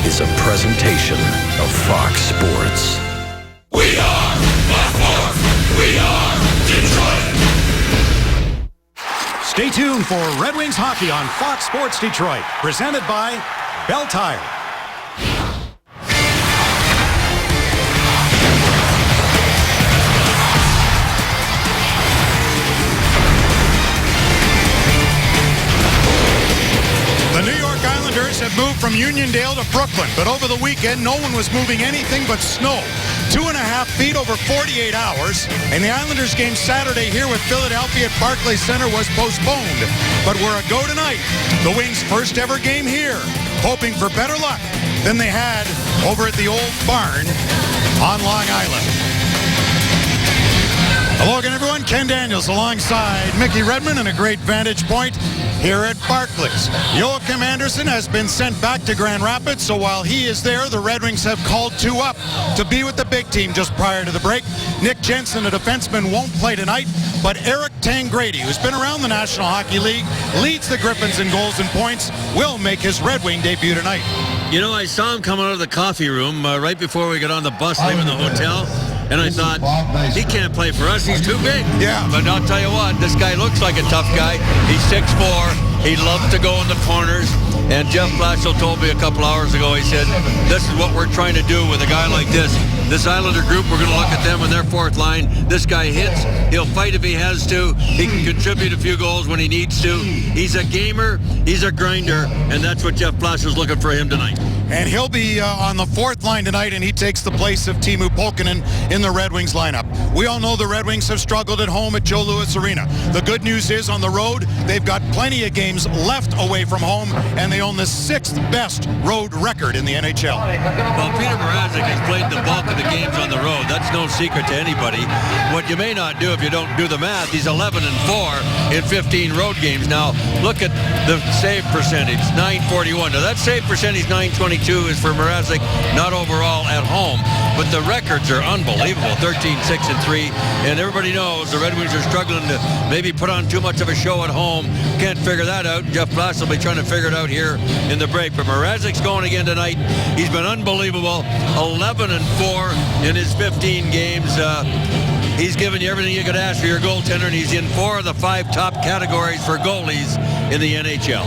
is a presentation of Fox Sports. We are Fox Sports. We are Detroit. Stay tuned for Red Wings hockey on Fox Sports Detroit, presented by Bell Tire. The New York Islanders have moved from Uniondale to Brooklyn, but over the weekend, no one was moving anything but snow. 2.5 feet over 48 hours, and the Islanders game Saturday here with Philadelphia at Barclays Center was postponed. But we're a go tonight. The Wings' first ever game here, hoping for better luck than they had over at the old barn on Long Island. Hello again, everyone. Ken Daniels alongside Mickey Redmond and a great vantage point here at Barclays. Joachim Anderson has been sent back to Grand Rapids, so while he is there, the Red Wings have called two up to be with the big team just prior to the break. Nick Jensen, a defenseman, won't play tonight, but Eric Tangradi, who's been around the National Hockey League, leads the Griffins in goals and points, will make his Red Wing debut tonight. You know, I saw him coming out of the coffee room right before we got on the bus leaving the hotel. And I thought, he can't play for us. He's too big. Yeah. But I'll tell you what, this guy looks like a tough guy. He's 6'4". He loves to go in the corners. And Jeff Blashill told me a couple hours ago, he said, this is what we're trying to do with a guy like this. This Islander group, we're going to look at them in their fourth line. This guy hits. He'll fight if he has to. He can contribute a few goals when he needs to. He's a gamer. He's a grinder. And that's what Jeff Blashill's looking for him tonight. And he'll be on the fourth line tonight, and he takes the place of Teemu Pulkkinen in the Red Wings lineup. We all know the Red Wings have struggled at home at Joe Louis Arena. The good news is on the road, they've got plenty of games left away from home, and they own the 6th best road record in the NHL. Well, Peter Mrazek has played the bulk of the games on the road. That's no secret to anybody. What you may not do if you don't do the math, he's 11-4 in 15 road games. Now, look at the save percentage, .941. Now, that save percentage, .922, is for Mrazek, not overall at home. But the records are unbelievable, 13-6-3. And everybody knows the Red Wings are struggling to maybe put on too much of a show at home. Can't figure that out. Jeff Blass will be trying to figure it out here in the break. But Mrazek's going again tonight. He's been unbelievable, 11-4 in his 15 games. He's given you everything you could ask for your goaltender, and he's in 4 of the 5 top categories for goalies in the NHL.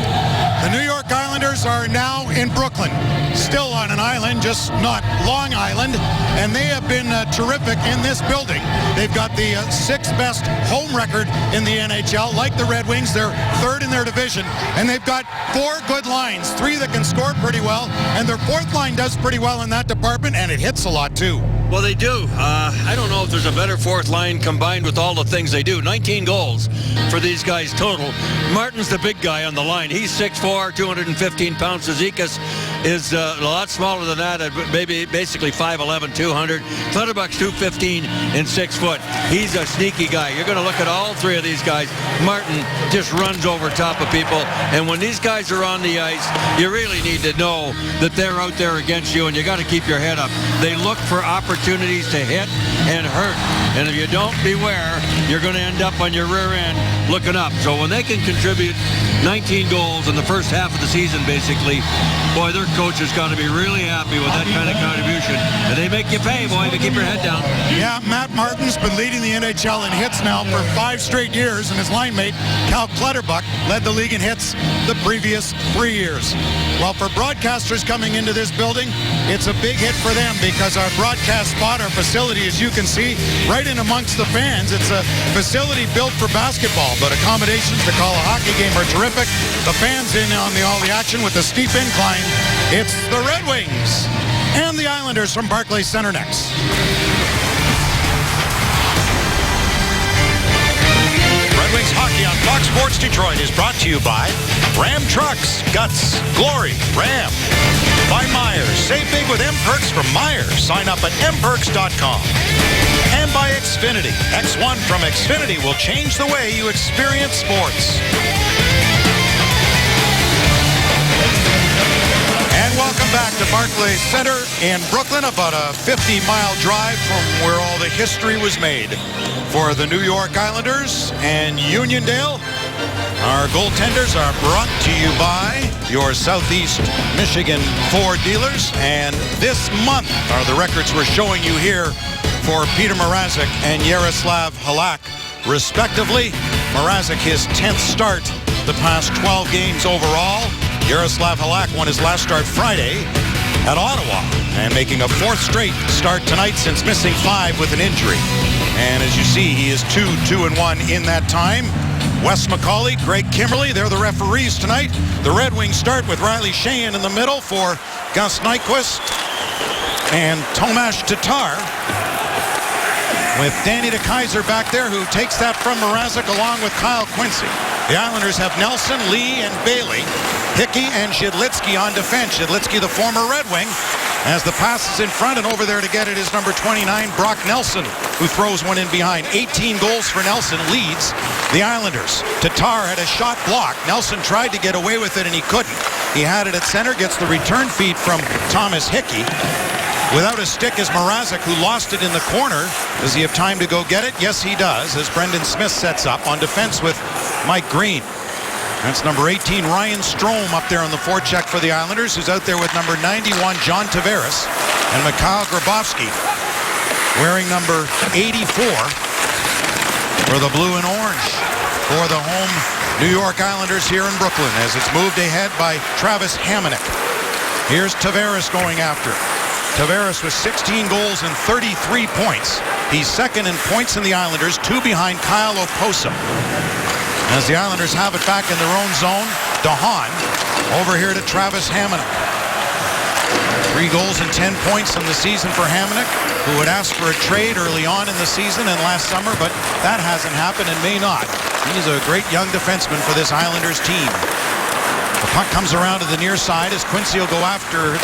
The New York Islanders are now in Brooklyn, still on an island, just not Long Island, and they have been terrific in this building. They've got the 6th best home record in the NHL. Like the Red Wings, they're 3rd in their division, and they've got 4 good lines, 3 that can score pretty well, and their 4th line does pretty well in that department, and it hits a lot too. Well, they do. I don't know if there's a better 4th line combined with all the things they do. 19 goals for these guys total. Martin's the big guy on the line. He's 6'4", 215 pounds. Zizekas is a lot smaller than that, at basically 5'11", 200. Clutterbuck's 215 and 6 foot. He's a sneaky guy. You're going to look at all 3 of these guys. Martin just runs over top of people. And when these guys are on the ice, you really need to know that they're out there against you, and you got to keep your head up. They look for opportunities to hit and hurt. And if you don't beware, you're going to end up on your rear end looking up. So when they can contribute 19 goals in the first half of the season, basically, boy, their coach has got to be really happy with that kind of contribution. And they make you pay, boy, to keep your head down. Yeah, Matt Martin's been leading the NHL in hits now for 5 straight years, and his line mate, Cal Clutterbuck, led the league in hits the previous 3 years. Well, for broadcasters coming into this building, it's a big hit for them because our broadcast spot, our facility, as you can see, right in amongst the fans. It's a facility built for basketball, but accommodations to call a hockey game are terrific. The fans in on all the action with the steep incline. It's the Red Wings and the Islanders from Barclays Center next. Red Wings hockey on Fox Sports Detroit is brought to you by Ram Trucks, Guts, Glory, Ram. By Myers. Save big with M-Perks from Myers. Sign up at mperks.com. And by Xfinity. X1 from Xfinity will change the way you experience sports. And welcome back to Barclays Center in Brooklyn, about a 50-mile drive from where all the history was made for the New York Islanders and Uniondale. Our goaltenders are brought to you by your Southeast Michigan Ford dealers. And this month are the records we're showing you here for Peter Mrazek and Yaroslav Halak, respectively. Mrazek, his 10th start the past 12 games overall. Yaroslav Halak won his last start Friday at Ottawa and making a 4th straight start tonight since missing 5 with an injury. And as you see, he is 2-2-1 in that time. Wes McCauley, Greg Kimberly, they're the referees tonight. The Red Wings start with Riley Sheahan in the middle for Gus Nyquist and Tomas Tatar, with Danny DeKeyser back there, who takes that from Mrazek along with Kyle Quincy. The Islanders have Nelson, Lee, and Bailey. Hickey and Shidlitsky on defense. Shidlitsky, the former Red Wing, as the pass is in front, and over there to get it is number 29, Brock Nelson, who throws one in behind. 18 goals for Nelson, leads the Islanders. Tatar had a shot blocked. Nelson tried to get away with it, and he couldn't. He had it at center, gets the return feed from Thomas Hickey. Without a stick is Mrazek, who lost it in the corner. Does he have time to go get it? Yes, he does, as Brendan Smith sets up on defense with Mike Green. That's number 18, Ryan Strome, up there on the forecheck for the Islanders, who's out there with number 91, John Tavares, and Mikhail Grabovski, wearing number 84 for the blue and orange for the home New York Islanders here in Brooklyn, as it's moved ahead by Travis Hamonic. Here's Tavares going after. Tavares with 16 goals and 33 points. He's second in points in the Islanders, 2 behind Kyle Okposo. As the Islanders have it back in their own zone, DeHaan over here to Travis Hamonic. 3 goals and 10 points in the season for Hamonic, who had asked for a trade early on in the season and last summer, but that hasn't happened and may not. He's a great young defenseman for this Islanders team. The puck comes around to the near side as Quincy will go after it.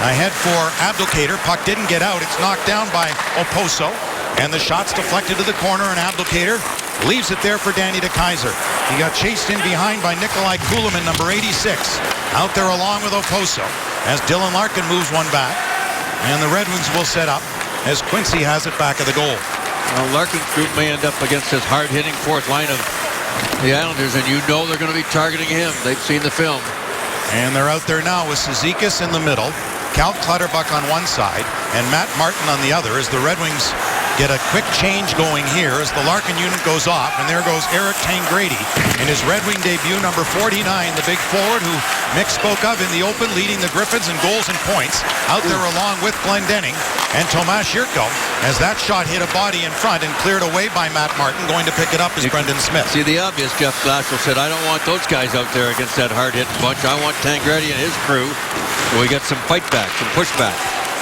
Ahead for Abdelkader. Puck didn't get out. It's knocked down by Okposo. And the shot's deflected to the corner, and Abdelkader leaves it there for Danny DeKeyser. He got chased in behind by Nikolai Kulemin, number 86. Out there along with Okposo as Dylan Larkin moves one back. And the Red Wings will set up as Quincy has it back of the goal. Well, Larkin's group may end up against this hard-hitting fourth line of the Islanders, and you know they're going to be targeting him. They've seen the film. And they're out there now with Cizikas in the middle, Cal Clutterbuck on one side, and Matt Martin on the other, as the Red Wings get a quick change going here as the Larkin unit goes off, and there goes Eric Tangradi in his Red Wing debut, number 49, the big forward who Mick spoke of in the open, leading the Griffins in goals and points, out there along with Glendening and Tomas Jurko, as that shot hit a body in front and cleared away by Matt Martin. Going to pick it up is Brendan Smith. See the obvious, Jeff Glasgow said, I don't want those guys out there against that hard-hitting bunch. I want Tangradi and his crew. So we got some fight back, some pushback,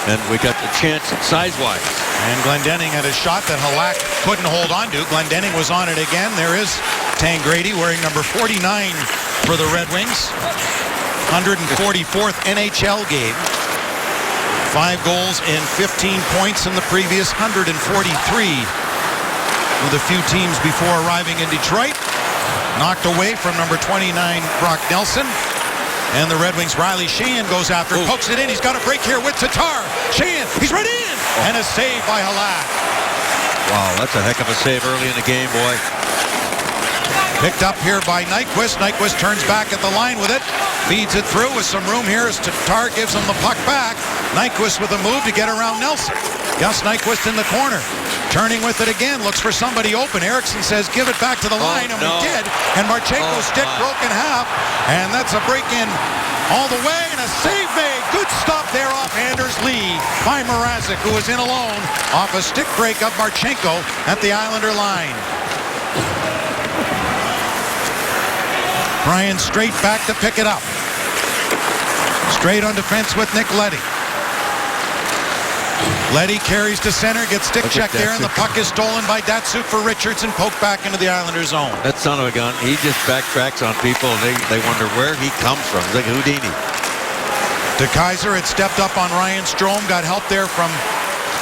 and we got the chance size-wise. And Glendening had a shot that Halak couldn't hold on to. Glendening was on it again. There is Tangradi wearing number 49 for the Red Wings. 144th NHL game. 5 goals and 15 points in the previous 143 with a few teams before arriving in Detroit. Knocked away from number 29, Brock Nelson. And the Red Wings' Riley Sheahan goes after, pokes it in. He's got a break here with Tatar. Sheahan, he's right in! And a save by Halak. Wow, that's a heck of a save early in the game, boy. Picked up here by Nyquist. Nyquist turns back at the line with it. Feeds it through with some room here as Tatar gives him the puck back. Nyquist with a move to get around Nelson. Gus Nyquist in the corner. Turning with it again, looks for somebody open. Eriksson says, give it back to the line, and we did. And Marchenko's stick broke in half. And that's a break-in all the way, and a save made. Good stop there off Anders Lee by Mrazek, who was in alone off a stick break of Marchenko at the Islander line. Brian straight back to pick it up. Straight on defense with Nick Leddy. Leddy carries to center, gets stick check there, and the puck is stolen by Datsuk for Richardson, poked back into the Islanders' zone. That son of a gun, he just backtracks on people, and they wonder where he comes from. He's like Houdini. DeKeyser had stepped up on Ryan Strome, got help there from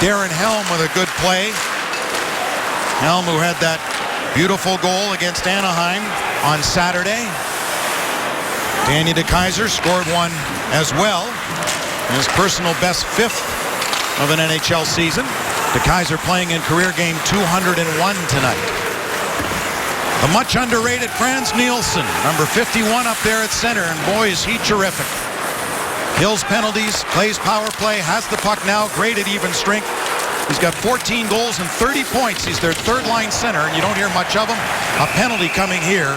Darren Helm with a good play. Helm, who had that beautiful goal against Anaheim on Saturday. Danny DeKeyser scored one as well. His personal best 5th of an NHL season. DeKeyser playing in career game 201 tonight. The much underrated Frans Nielsen, number 51 up there at center, and boy is he terrific. Kills penalties, plays power play, has the puck now, great at even strength. He's got 14 goals and 30 points. He's their third line center, and you don't hear much of him. A penalty coming here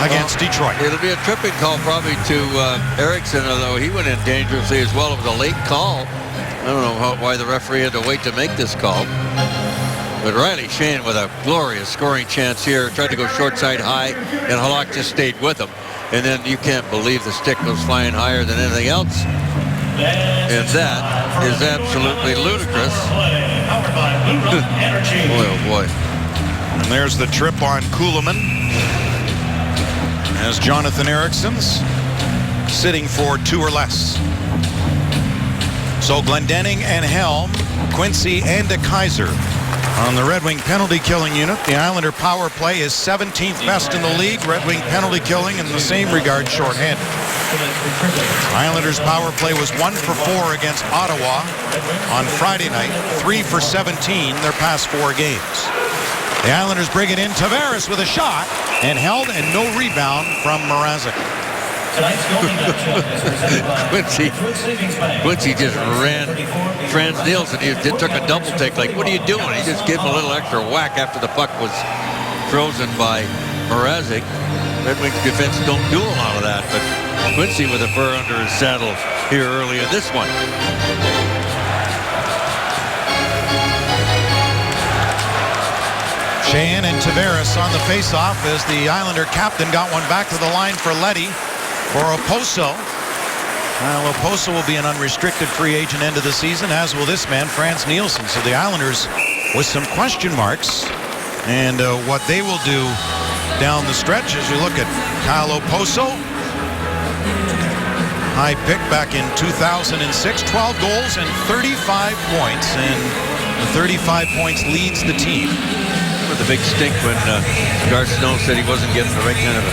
against Detroit. It'll be a tripping call probably to Eriksson, although he went in dangerously as well. It was a late call. I don't know why the referee had to wait to make this call. But Riley Shane with a glorious scoring chance here. Tried to go short side high, and Halak just stayed with him. And then you can't believe the stick goes flying higher than anything else. And that is absolutely ludicrous. Boy, oh boy. And there's the trip on Kuhlman. As Jonathan Eriksson's sitting for 2 or less. So Glendening and Helm, Quincy and DeKeyser on the Red Wing penalty killing unit. The Islander power play is 17th best in the league. Red Wing penalty killing in the same regard shorthanded. Islanders power play was 1 for 4 against Ottawa on Friday night, 3 for 17 their past 4 games. The Islanders bring it in. Tavares with a shot and held, and no rebound from Mrazek. Quincy just ran Frans Nielsen. He took a double take. Like, what are you doing? He just gave him a little extra whack after the puck was frozen by Mrazek. Red Wings defense don't do a lot of that, but Quincy with a burr under his saddle here early in this one. Sheahan and Tavares on the faceoff as the Islander captain got one back to the line for Leddy for Oposo. Well, Oposo will be an unrestricted free agent end of the season, as will this man, Frans Nielsen. So the Islanders with some question marks, and what they will do down the stretch as you look at Kyle Oposo. High pick back in 2006, 12 goals and 35 points, and the 35 points leads the team. The big stink when Gar Snow said he wasn't getting the right kind of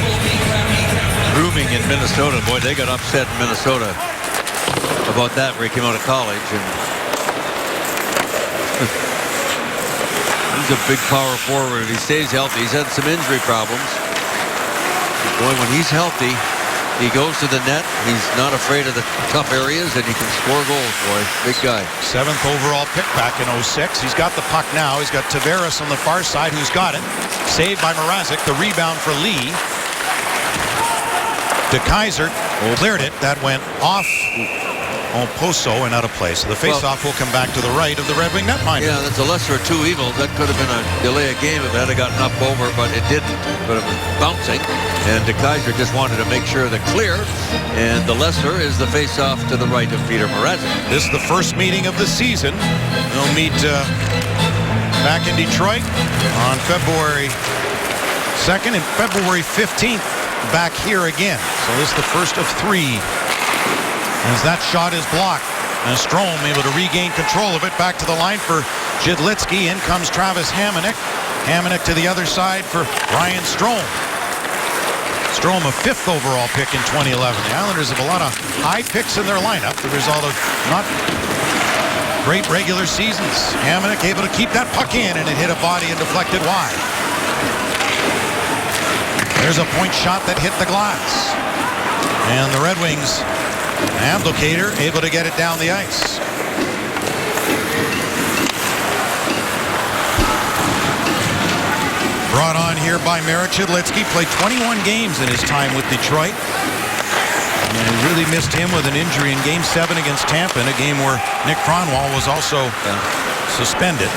grooming in Minnesota. Boy, they got upset in Minnesota about that where he came out of college. And he's a big power forward. If he stays healthy, he's had some injury problems. Boy, when he's healthy, he goes to the net. He's not afraid of the tough areas, and he can score goals, boy. Big guy. 7th overall pick back in 06. He's got the puck now. He's got Tavares on the far side who's got it. Saved by Mrazek. The rebound for Lee. DeKeyser cleared it. That went off Oposo and out of play. So the faceoff will come back to the right of the Red Wing netminder. Yeah, that's a lesser of 2 evils. That could have been a delay of game if it had gotten up over, but it didn't. But it was bouncing, and DeKeyser just wanted to make sure the clear, and the lesser is the faceoff to the right of Peter Mrazek. This is the first meeting of the season. They'll meet back in Detroit on February 2nd and February 15th back here again. So this is the first of 3. As that shot is blocked. And Strome able to regain control of it. Back to the line for Jidlitsky. In comes Travis Hamonic. Hamonic to the other side for Ryan Strome. Strome a 5th overall pick in 2011. The Islanders have a lot of high picks in their lineup. The result of not great regular seasons. Hamonic able to keep that puck in, and it hit a body and deflected wide. There's a point shot that hit the glass. And the Red Wings Abdelkader able to get it down the ice. Brought on here by Marek Jidlitsky. Played 21 games in his time with Detroit. And really missed him with an injury in Game 7 against Tampa, in a game where Nick Kronwall was also suspended.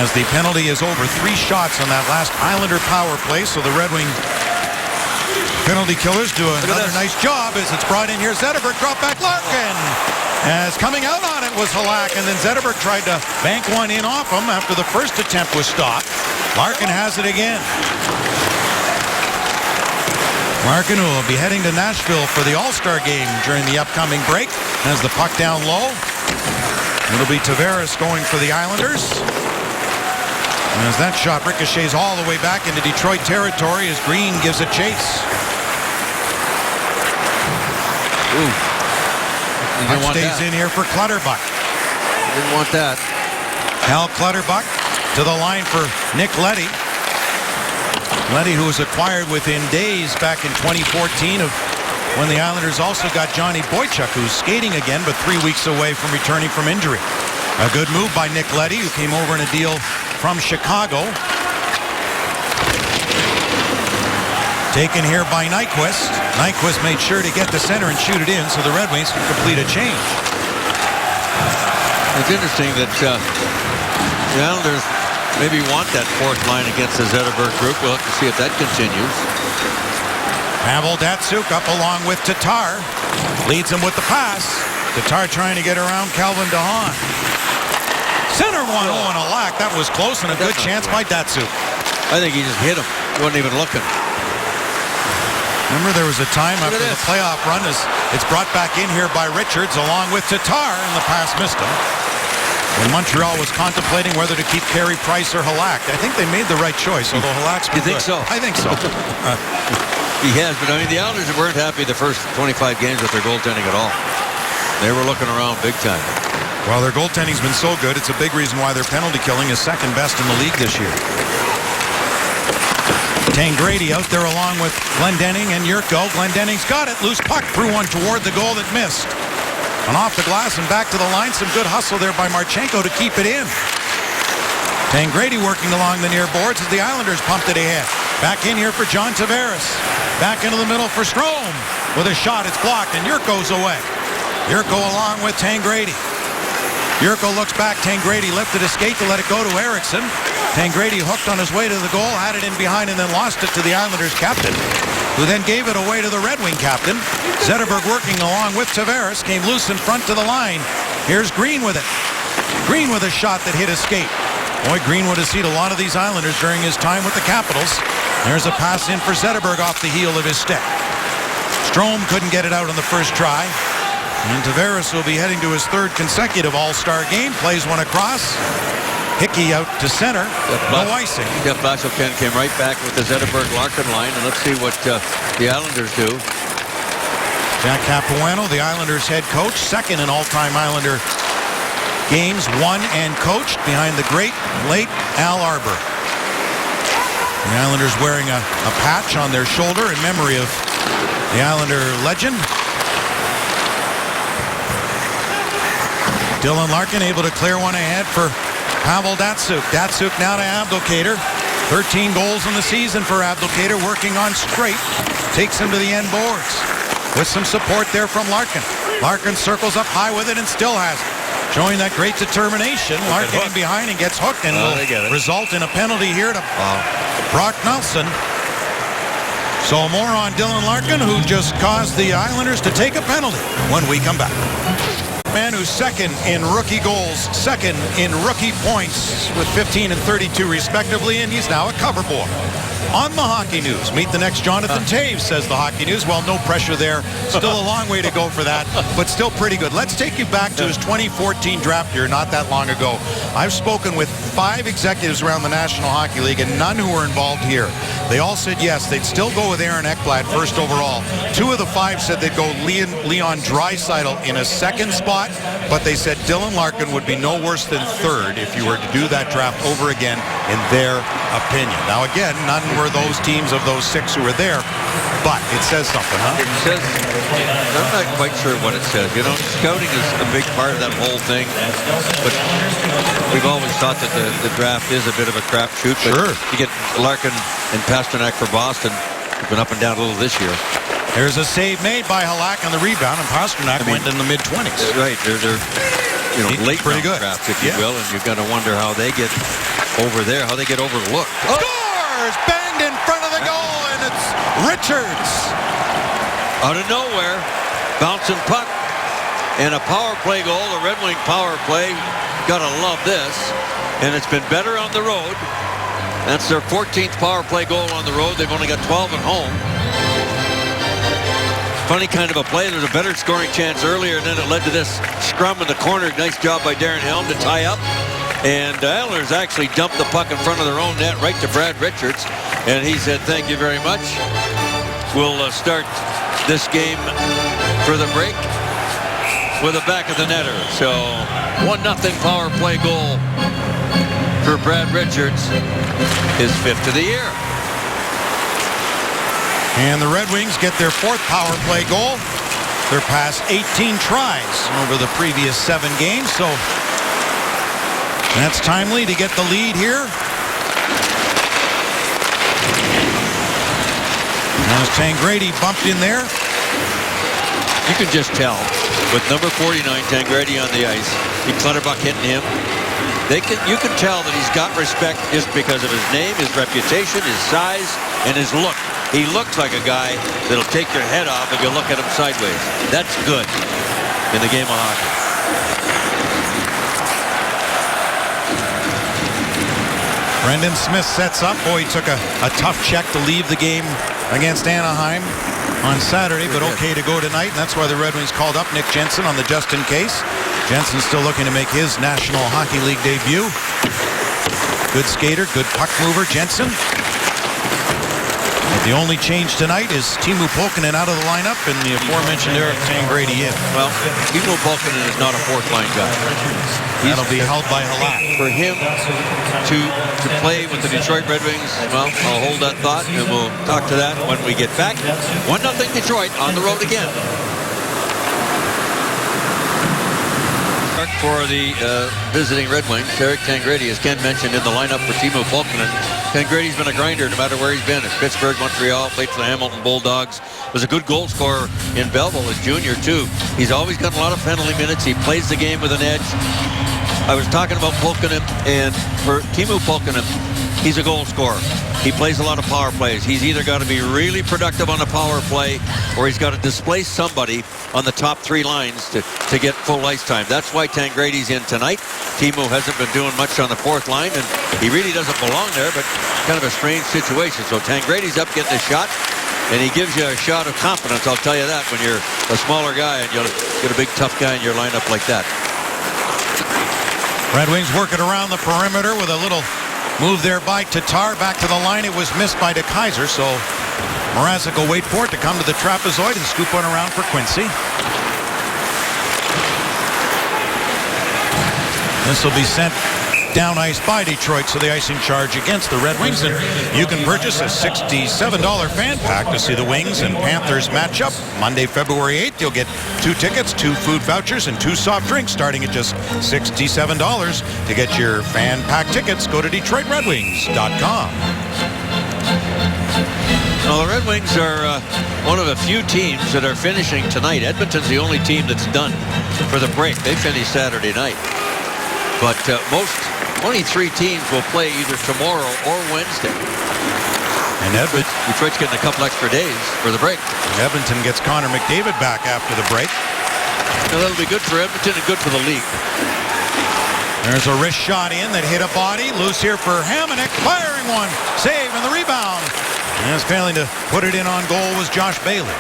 As the penalty is over, 3 shots on that last Islander power play. So the Red Wing penalty killers do another nice job as it's brought in here. Zetterberg drop back Larkin. As coming out on it was Halak, and then Zetterberg tried to bank one in off him after the first attempt was stopped. Larkin has it again. Larkin will be heading to Nashville for the All-Star game during the upcoming break. As the puck down low, it'll be Tavares going for the Islanders. As that shot ricochets all the way back into Detroit territory as Green gives it chase. Puck stays in here for Clutterbuck. Didn't want that. Hal Clutterbuck to the line for Nick Leddy. Leddy, who was acquired within days back in 2014 of when the Islanders also got Johnny Boychuk, who's skating again, but 3 weeks away from returning from injury. A good move by Nick Leddy, who came over in a deal from Chicago. Taken here by Nyquist. Nyquist made sure to get the center and shoot it in so the Red Wings could complete a change. It's interesting that the Islanders maybe want that fourth line against the Zetterberg group. We'll have to see if that continues. Pavel Datsyuk up along with Tatar. Leads him with the pass. Tatar trying to get around Calvin DeHaan. Center one, Owen Alak. That was close and a good chance by Datsyuk. I think he just hit him. He wasn't even looking. Remember, there was a time after the playoff run as it's brought back in here by Richards along with Tatar, and the pass missed him. When Montreal was contemplating whether to keep Carey Price or Halak, I think they made the right choice, although Halak's been You think good. so? I think so. He has, but I mean, the Islanders weren't happy the first 25 games with their goaltending at all. They were looking around big time. Well, their goaltending's been so good, it's a big reason why their penalty killing is second best in the league this year. Tangradi out there along with Glendening and Yurko. Glendenning's got it. Loose puck threw one toward the goal that missed. And off the glass and back to the line. Some good hustle there by Marchenko to keep it in. Tangradi working along the near boards as the Islanders pumped it ahead. Back in here for John Tavares. Back into the middle for Strome. With a shot, it's blocked, and Yurko's away. Yurko along with Tangradi. Yurko looks back. Tangradi lifted his skate to let it go to Eriksson. Tangradi hooked on his way to the goal, had it in behind, and then lost it to the Islanders captain, who then gave it away to the Red Wing captain. Zetterberg working along with Tavares, came loose in front to the line. Here's Green with it. Green with a shot that hit his skate. Boy, Green would have seen a lot of these Islanders during his time with the Capitals. There's a pass in for Zetterberg off the heel of his stick. Strome couldn't get it out on the first try. And Tavares will be heading to his third consecutive All-Star game. Plays one across. Hickey out to center. No icing. Jeff Blashill came right back with the Zetterberg-Larkin line, and let's see what the Islanders do. Jack Capuano, the Islanders head coach, second in all-time Islander games, won and coached behind the great, late Al Arbour. The Islanders wearing a patch on their shoulder in memory of the Islander legend. Dylan Larkin able to clear one ahead for Pavel Datsyuk. Datsyuk now to Abdelkader. 13 goals in the season for Abdelkader, working on straight. Takes him to the end boards. With some support there from Larkin. Larkin circles up high with it and still has it. Showing that great determination. Larkin in behind and gets hooked and will result in a penalty here to Brock Nelson. So more on Dylan Larkin, who just caused the Islanders to take a penalty when we come back. Man who's second in rookie goals, second in rookie points with 15 and 32 respectively, and he's now a cover boy. On the Hockey News, meet the next Jonathan Toews, says the Hockey News. Well, no pressure there. Still a long way to go for that, but still pretty good. Let's take you back to his 2014 draft year, not that long ago. I've spoken with 5 executives around the National Hockey League, and none who were involved here. They all said yes, they'd still go with Aaron Ekblad first overall. 2 of the 5 said they'd go Leon Draisaitl in a second spot, but they said Dylan Larkin would be no worse than third if you were to do that draft over again, in their opinion. Now again, none were those teams of those 6 who were there, but it says something, huh? It says, I'm not quite sure what it says. You know, scouting is a big part of that whole thing, but we've always thought that the draft is a bit of a crapshoot. Sure. You get Larkin and Pasternak for Boston. It's been up and down a little this year. There's a save made by Halak on the rebound, and Pasternak went in the mid-20s. Right. They're late pretty good drafts, if you will, and you've got to wonder how they get over there, how they get overlooked. Scores! Banged in front of the goal, and it's Richards. Out of nowhere, bouncing puck, and a power play goal, a Red Wing power play. Gotta love this, and it's been better on the road. That's their 14th power play goal on the road. They've only got 12 at home. Funny kind of a play. There's a better scoring chance earlier, and then it led to this scrum in the corner. Nice job by Darren Helm to tie up. And the Islanders actually dumped the puck in front of their own net right to Brad Richards. And he said, thank you very much. We'll start this game for the break with the back of the netter. So 1-0 power play goal for Brad Richards. His 5th of the year. And the Red Wings get their 4th power play goal. They're past 18 tries over the previous 7 games, so that's timely to get the lead here. As Tangradi bumped in there. You can just tell with number 49 Tangradi on the ice, the Clutterbuck hitting him. You can tell that he's got respect just because of his name, his reputation, his size, and his look. He looks like a guy that'll take your head off if you look at him sideways. That's good in the game of hockey. Brendan Smith sets up. Boy, he took a tough check to leave the game against Anaheim on Saturday, but okay to go tonight, and that's why the Red Wings called up Nick Jensen on the just in case. Jensen's still looking to make his National Hockey League debut. Good skater, good puck mover, Jensen. But the only change tonight is Teemu Pulkkinen out of the lineup and the aforementioned Eric Tangradi in. Well, Teemu Pulkkinen is not a 4th-line guy. That'll be held by Halak. For him to play with the Detroit Red Wings, well, I'll hold that thought, and we'll talk to that when we get back. 1-0 Detroit on the road again. For the visiting Red Wings, Eric Tangradi, as Ken mentioned, in the lineup for Teemu Pulkkinen. Tangradi's been a grinder no matter where he's been. At Pittsburgh, Montreal, played for the Hamilton Bulldogs. Was a good goal scorer in Belleville as junior, too. He's always got a lot of penalty minutes. He plays the game with an edge. I was talking about Pulkkinen, and for Teemu Pulkkinen, he's a goal scorer. He plays a lot of power plays. He's either got to be really productive on a power play, or he's got to displace somebody on the top 3 lines to get full ice time. That's why Tangradi's in tonight. Teemu hasn't been doing much on the 4th line, and he really doesn't belong there, but kind of a strange situation. So Tangradi's up getting a shot, and he gives you a shot of confidence, I'll tell you that, when you're a smaller guy and you get a big tough guy in your lineup like that. Red Wings working around the perimeter with a little move there by Tatar. Back to the line. It was missed by DeKaiser, so Mrazek will wait for it to come to the trapezoid and scoop one around for Quincy. This will be sent down ice by Detroit, so the icing charge against the Red Wings. And you can purchase a $67 fan pack to see the Wings and Panthers matchup Monday, February 8th. You'll get 2 tickets, 2 food vouchers, and 2 soft drinks starting at just $67. To get your fan pack tickets, go to DetroitRedWings.com. Well, the Red Wings are one of a few teams that are finishing tonight. Edmonton's the only team that's done for the break. They finished Saturday night. But only 3 teams will play either tomorrow or Wednesday. And Detroit's getting a couple extra days for the break. Edmonton gets Connor McDavid back after the break. Now, that'll be good for Edmonton and good for the league. There's a wrist shot in that hit a body. Loose here for Hamonic. Firing one. Save and the rebound. And failing to put it in on goal was Josh Bailey.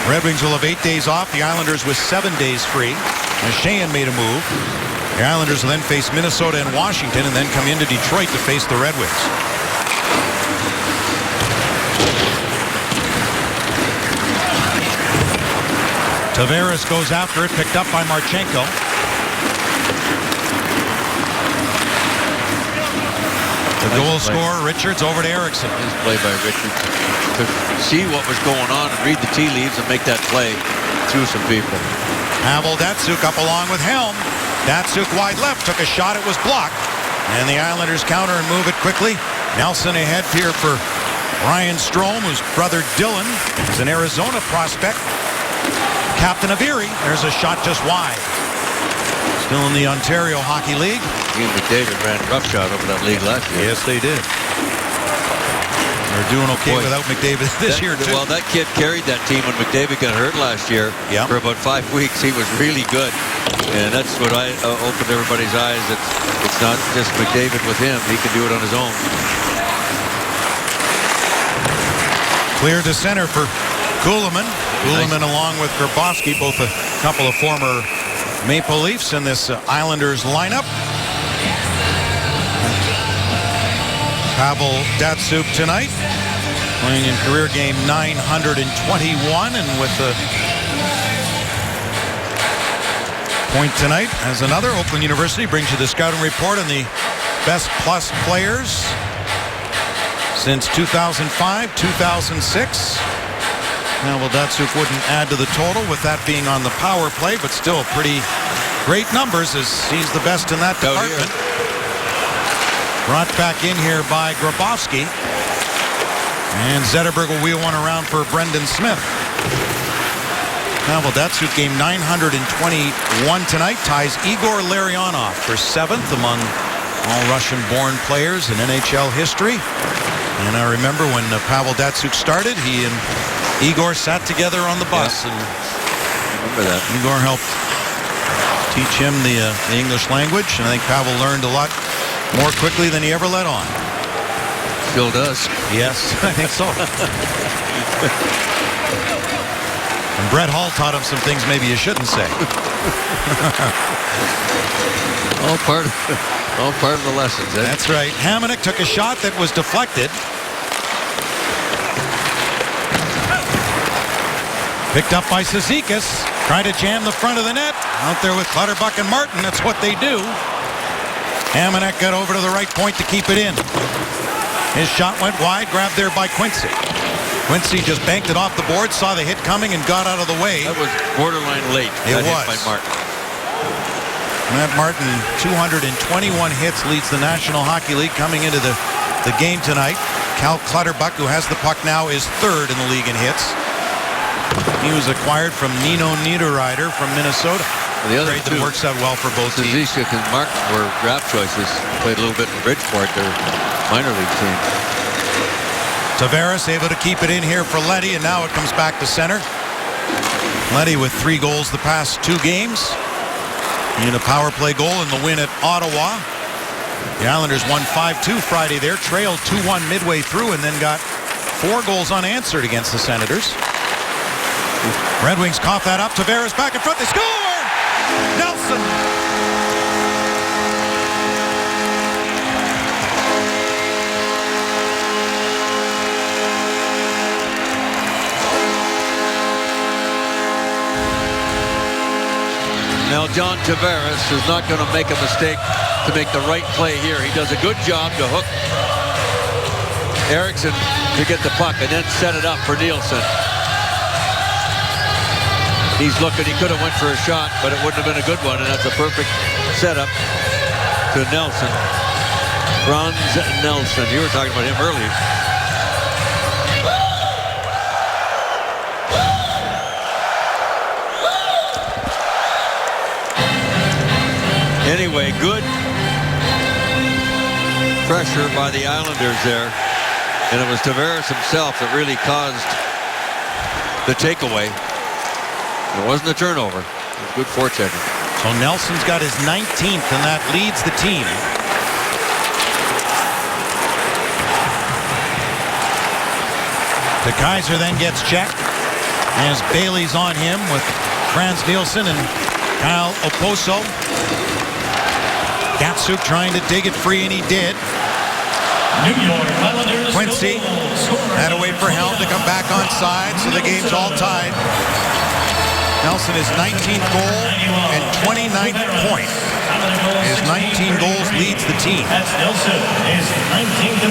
Red Wings will have 8 days off. The Islanders with 7 days free. Sheahan made a move. The Islanders will then face Minnesota and Washington and then come into Detroit to face the Red Wings. Tavares goes after it, picked up by Marchenko. The goal scorer, Richards, over to Eriksson. His play by Richards. To see what was going on and read the tea leaves and make that play through some people. Pavel Datsyuk up along with Helm. Datsyuk wide left, took a shot, it was blocked. And the Islanders counter and move it quickly. Nelson ahead here for Ryan Strome, whose brother Dylan is an Arizona prospect. Captain of Erie, there's a shot just wide. Still in the Ontario Hockey League. He and McDavid ran roughshod over that league last year. Yes, they did. They're doing okay without McDavid this year, too. Well, that kid carried that team when McDavid got hurt last year. Yep. For about 5 weeks. He was really good. And that's what I opened everybody's eyes. It's not just McDavid with him. He can do it on his own. Clear to center for Kuhlman. Kuhlman along with Grabowski, both a couple of former Maple Leafs in this Islanders lineup. Pavel Datsyuk tonight, playing in career game 921, and with a point tonight as another. Oakland University brings you the scouting report on the best plus players since 2005, 2006. Pavel Datsyuk wouldn't add to the total with that being on the power play, but still pretty great numbers as he's the best in that department. Brought back in here by Grabowski. And Zetterberg will wheel one around for Brendan Smith. Pavel Datsyuk game 921 tonight, ties Igor Larionov for 7th among all Russian-born players in NHL history. And I remember when Pavel Datsyuk started, he and Igor sat together on the bus. Yeah. And remember that. Igor helped teach him the English language, and I think Pavel learned a lot more quickly than he ever let on. Still does. Yes, I think so. And Brett Hall taught him some things maybe you shouldn't say. all part of the lessons. Eh? That's right. Hamonic took a shot that was deflected. Picked up by Cizikas. Trying to jam the front of the net. Out there with Clutterbuck and Martin. That's what they do. Hamonic got over to the right point to keep it in. His shot went wide. Grabbed there by Quincy. Quincy just banked it off the board. Saw the hit coming and got out of the way. That was borderline late. It was. Hit by Martin. Matt Martin, 221 hits, leads the National Hockey League coming into the game tonight. Cal Clutterbuck, who has the puck now, is 3rd in the league in hits. He was acquired from Nino Niederreiter from Minnesota. The other trade that works out well for both teams. Cizikas and Martin were draft choices. Played a little bit in Bridgeport, their minor league team. Tavares able to keep it in here for Leddy, and now it comes back to center. Leddy with 3 goals the past 2 games. And a power play goal in the win at Ottawa. The Islanders won 5-2 Friday there, trailed 2-1 midway through, and then got 4 goals unanswered against the Senators. Red Wings cough that up. Tavares back in front. They score! Nelson! Now John Tavares is not going to make a mistake to make the right play here. He does a good job to hook Eriksson to get the puck and then set it up for Nielsen. He's looking, he could have went for a shot, but it wouldn't have been a good one, and that's a perfect setup to Nelson. Franz Nelson. You were talking about him earlier. Anyway, good pressure by the Islanders there. And it was Tavares himself that really caused the takeaway. It wasn't a turnover. It was good forechecking. So Nelson's got his 19th, and that leads the team. De Kaiser then gets checked as Bailey's on him with Frans Nielsen and Kyle Okposo. Datsyuk trying to dig it free, and he did. Quincy had to wait for Helm to come back on side, so the game's all tied. Nelson, his 19th goal and 29th point. His 19 goals leads the team.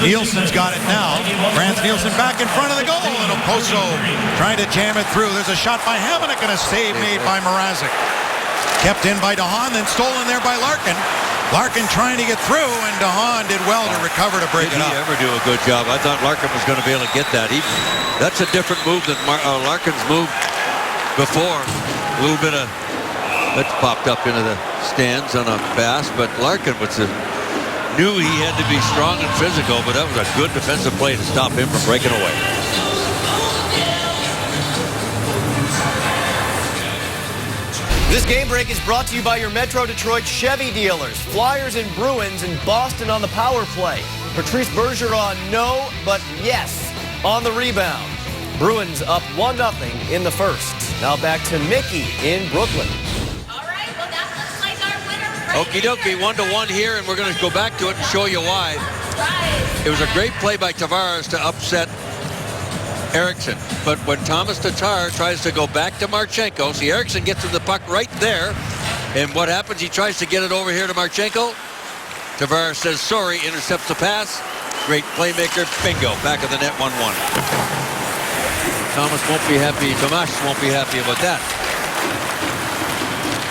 Nielsen's got it now. Frans Nielsen back in front of the goal, and Okposo trying to jam it through. There's a shot by Hamonic and a save made by Mrazek. Kept in by DeHaan, then stolen there by Larkin. Larkin trying to get through, and DeHaan did well to recover to break it up. Did he ever do a good job? I thought Larkin was going to be able to get that. That's a different move than Larkin's move before. A little bit of that popped up into the stands on a pass, but Larkin knew he had to be strong and physical, but that was a good defensive play to stop him from breaking away. This game break is brought to you by your Metro Detroit Chevy dealers, Flyers and Bruins in Boston on the power play. Patrice Bergeron, no, but yes on the rebound. Bruins up 1-0 in the first. Now back to Mickey in Brooklyn. All right, well, that looks like our winner. Okie dokie, 1-1 here, and we're going to go back to it and show you why. Right. It was a great play by Tavares to upset Eriksson, but when Thomas Tatar tries to go back to Marchenko, see Eriksson gets him the puck right there, and what happens? He tries to get it over here to Marchenko. Tavares says sorry, intercepts the pass, Great playmaker. Bingo. Back of the net, 1-1. Tomasz won't be happy about that.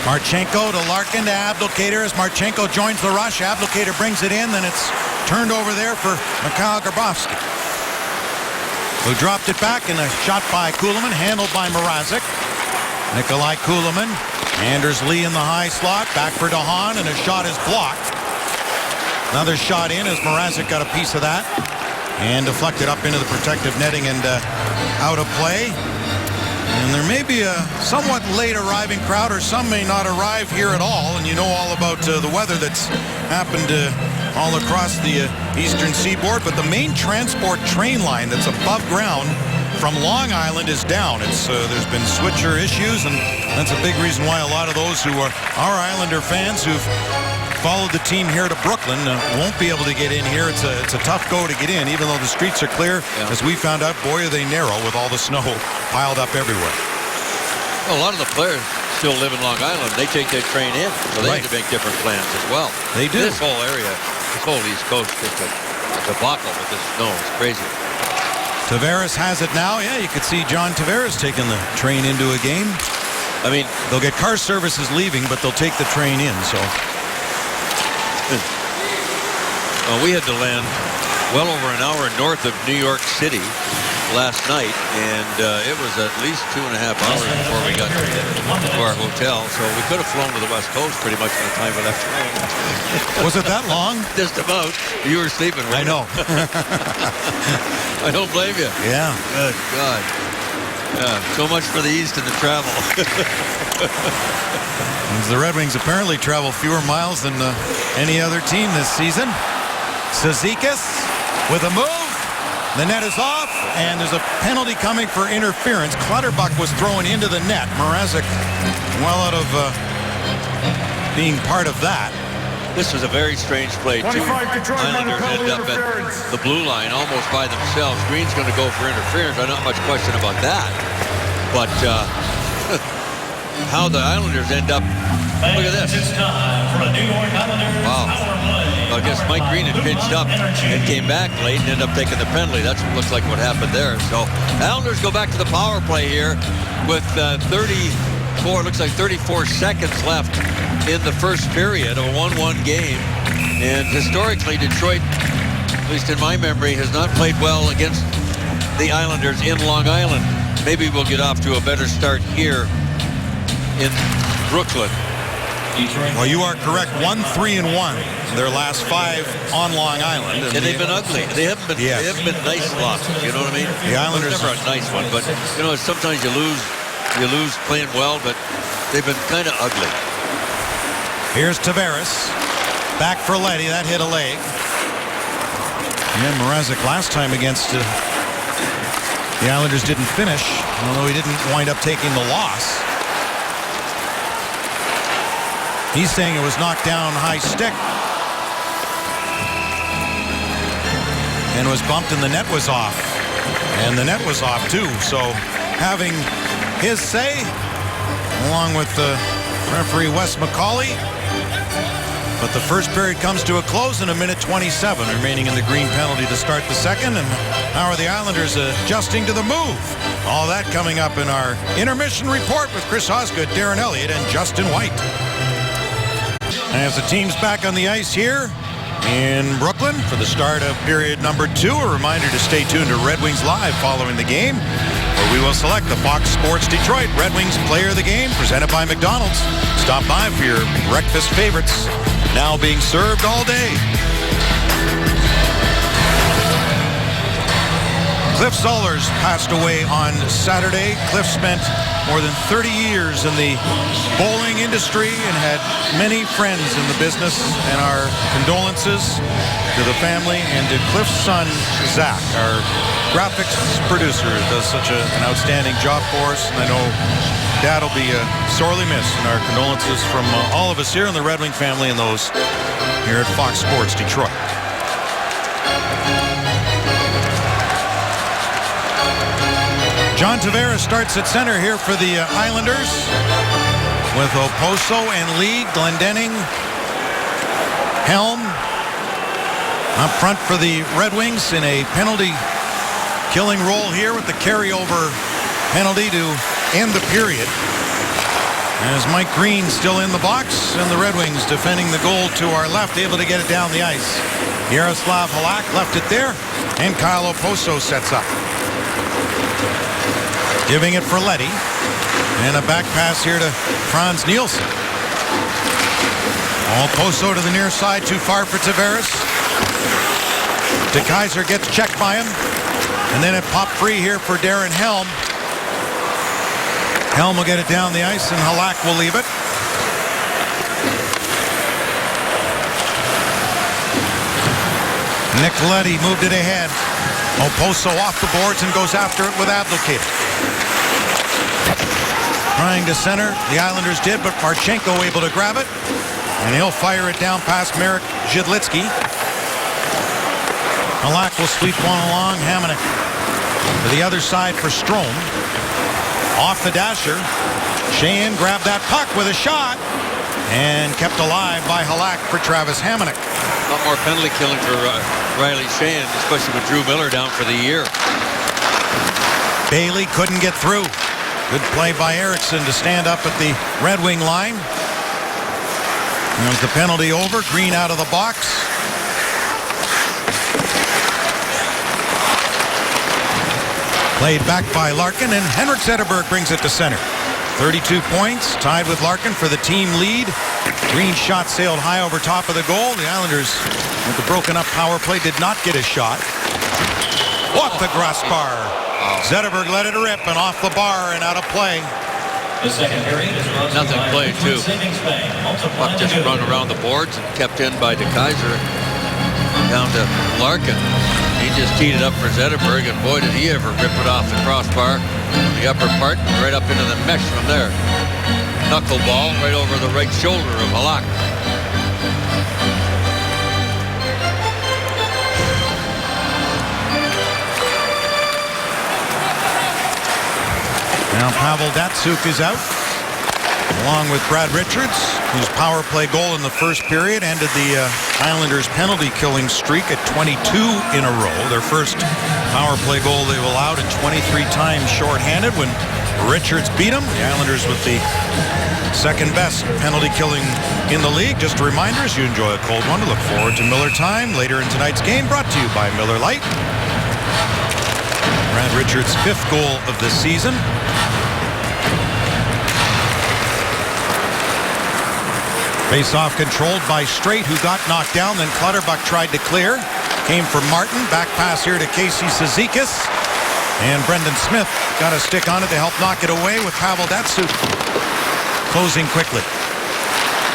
Marchenko to Larkin to Abdelkader as Marchenko joins the rush. Abdelkader brings it in, then it's turned over there for Mikhail Grabowski, who dropped it back, and a shot by Kulemin, handled by Mrazek. Nikolai Kulemin, Anders Lee in the high slot, back for DeHaan, and a shot is blocked. Another shot in as Mrazek got a piece of that and deflected up into the protective netting and out of play. And there may be a somewhat late arriving crowd, or some may not arrive here at all. And you know all about the weather that's happened all across the eastern seaboard. But the main transport train line that's above ground from Long Island is down. There's been switcher issues, and that's a big reason why a lot of those who are our Islander fans who've followed the team here to Brooklyn won't be able to get in here. It's a tough go to get in, even though the streets are clear. Yeah. As we found out, boy, are they narrow with all the snow piled up everywhere. Well, a lot of the players still live in Long Island. They take their train in, so they have to make different plans as well. They do. This whole area, this whole East Coast, is a debacle with this snow. It's crazy. Tavares has it now. Yeah, you could see John Tavares taking the train into a game. I mean, they'll get car services leaving, but they'll take the train in, so... we had to land well over an hour north of New York City last night, and it was at least 2.5 hours before we got to our hotel, so we could have flown to the West Coast pretty much by the time we left home. Was it that long? Just about. You were sleeping, right? I know. I don't blame you. Yeah. Good God. Yeah, so much for the East and the travel. The Red Wings apparently travel fewer miles than any other team this season. Cizikas with a move. The net is off, and there's a penalty coming for interference. Clutterbuck was thrown into the net. Mrazek well out of being part of that. This was a very strange play. Two Islanders end up at the blue line almost by themselves. Green's going to go for interference. Not much question about that. But how the Islanders end up... Look at this. Wow. I guess Mike Green had pinched up and came back late and ended up taking the penalty. That looks like what happened there. So Islanders go back to the power play here with 34 seconds left in the first period of a 1-1 game. And historically, Detroit, at least in my memory, has not played well against the Islanders in Long Island. Maybe we'll get off to a better start here in Brooklyn. Well, you are correct. 1-3-1. Their last 5 on Long Island, and they've been ugly. They haven't been. Yes. They haven't been nice losses. You know what I mean? The Islanders never a nice one, but you know sometimes you lose playing well, but they've been kind of ugly. Here's Tavares. Back for Leddy. That hit a leg. And Mrazek last time against the Islanders didn't finish, although he didn't wind up taking the loss. He's saying it was knocked down high stick and was bumped, and the net was off. And the net was off too. So having his say, along with referee Wes McCauley. But the first period comes to a close in 1:27 remaining in the green penalty to start the second. And how are the Islanders adjusting to the move? All that coming up in our intermission report with Chris Osgood, Darren Elliott, and Justin White. As the team's back on the ice here in Brooklyn for the start of period number 2. A reminder to stay tuned to Red Wings Live following the game, where we will select the Fox Sports Detroit Red Wings Player of the Game, presented by McDonald's. Stop by for your breakfast favorites, now being served all day. Cliff Zollers passed away on Saturday. Cliff spent more than 30 years in the bowling industry and had many friends in the business, and our condolences to the family and to Cliff's son, Zach, our graphics producer, does such an outstanding job for us, and I know Dad will be sorely missed, and our condolences from all of us here in the Red Wing family and those here at Fox Sports Detroit. John Tavares starts at center here for the Islanders with Oposo and Lee, Glendening, Helm, Up front for the Red Wings in a penalty killing role here with the carryover penalty to end the period. As Mike Green still in the box, and the Red Wings defending the goal to our left, able to get it down the ice. Yaroslav Halak left it there, and Kyle Oposo sets up. Giving it for Leddy, and a back pass here to Franz Nielsen. Oposo to the near side, too far for Tavares. De Kaiser gets checked by him, and then it popped free here for Darren Helm. Helm will get it down the ice, and Halak will leave it. Nick Leddy moved it ahead. Oposo off the boards and goes after it with Abdelkader. Trying to center, the Islanders did, but Marchenko able to grab it, and he'll fire it down past Marek Zhidlitsky. Halak will sweep one along. Hamonic to the other side for Strome. Off the dasher. Sheahan grabbed that puck with a shot and kept alive by Halak for Travis Hamonic. A lot more penalty killing for Riley Sheahan, especially with Drew Miller down for the year. Bailey couldn't get through. Good play by Eriksson to stand up at the Red Wing line. There's the penalty over. Green out of the box. Played back by Larkin, and Henrik Zetterberg brings it to center. 32 points, tied with Larkin for the team lead. Green shot sailed high over top of the goal. The Islanders, with the broken up power play, did not get a shot. Off the crossbar. Zetterberg let it rip, and off the bar and out of play. The second period is Nothing played, too. Puck just run around the boards and kept in by De Kaiser. Down to Larkin. He just teed it up for Zetterberg, and boy, did he ever rip it off the crossbar. The upper part, right up into the mesh from there. Knuckleball right over the right shoulder of Halak. Now Pavel Datsyuk is out, along with Brad Richards, whose power play goal in the first period ended the Islanders' penalty killing streak at 22 in a row. Their first power play goal they've allowed at 23 times shorthanded when Richards beat them. The Islanders with the second best penalty killing in the league. Just a reminder, as you enjoy a cold one, to look forward to Miller Time later in tonight's game, brought to you by Miller Lite. Brad Richards' fifth goal of the season. Face-off controlled by Straight, who got knocked down. Then Clutterbuck tried to clear. Came for Martin. Back pass here to Casey Cizikas. And Brendan Smith got a stick on it to help knock it away with Pavel Datsyuk closing quickly.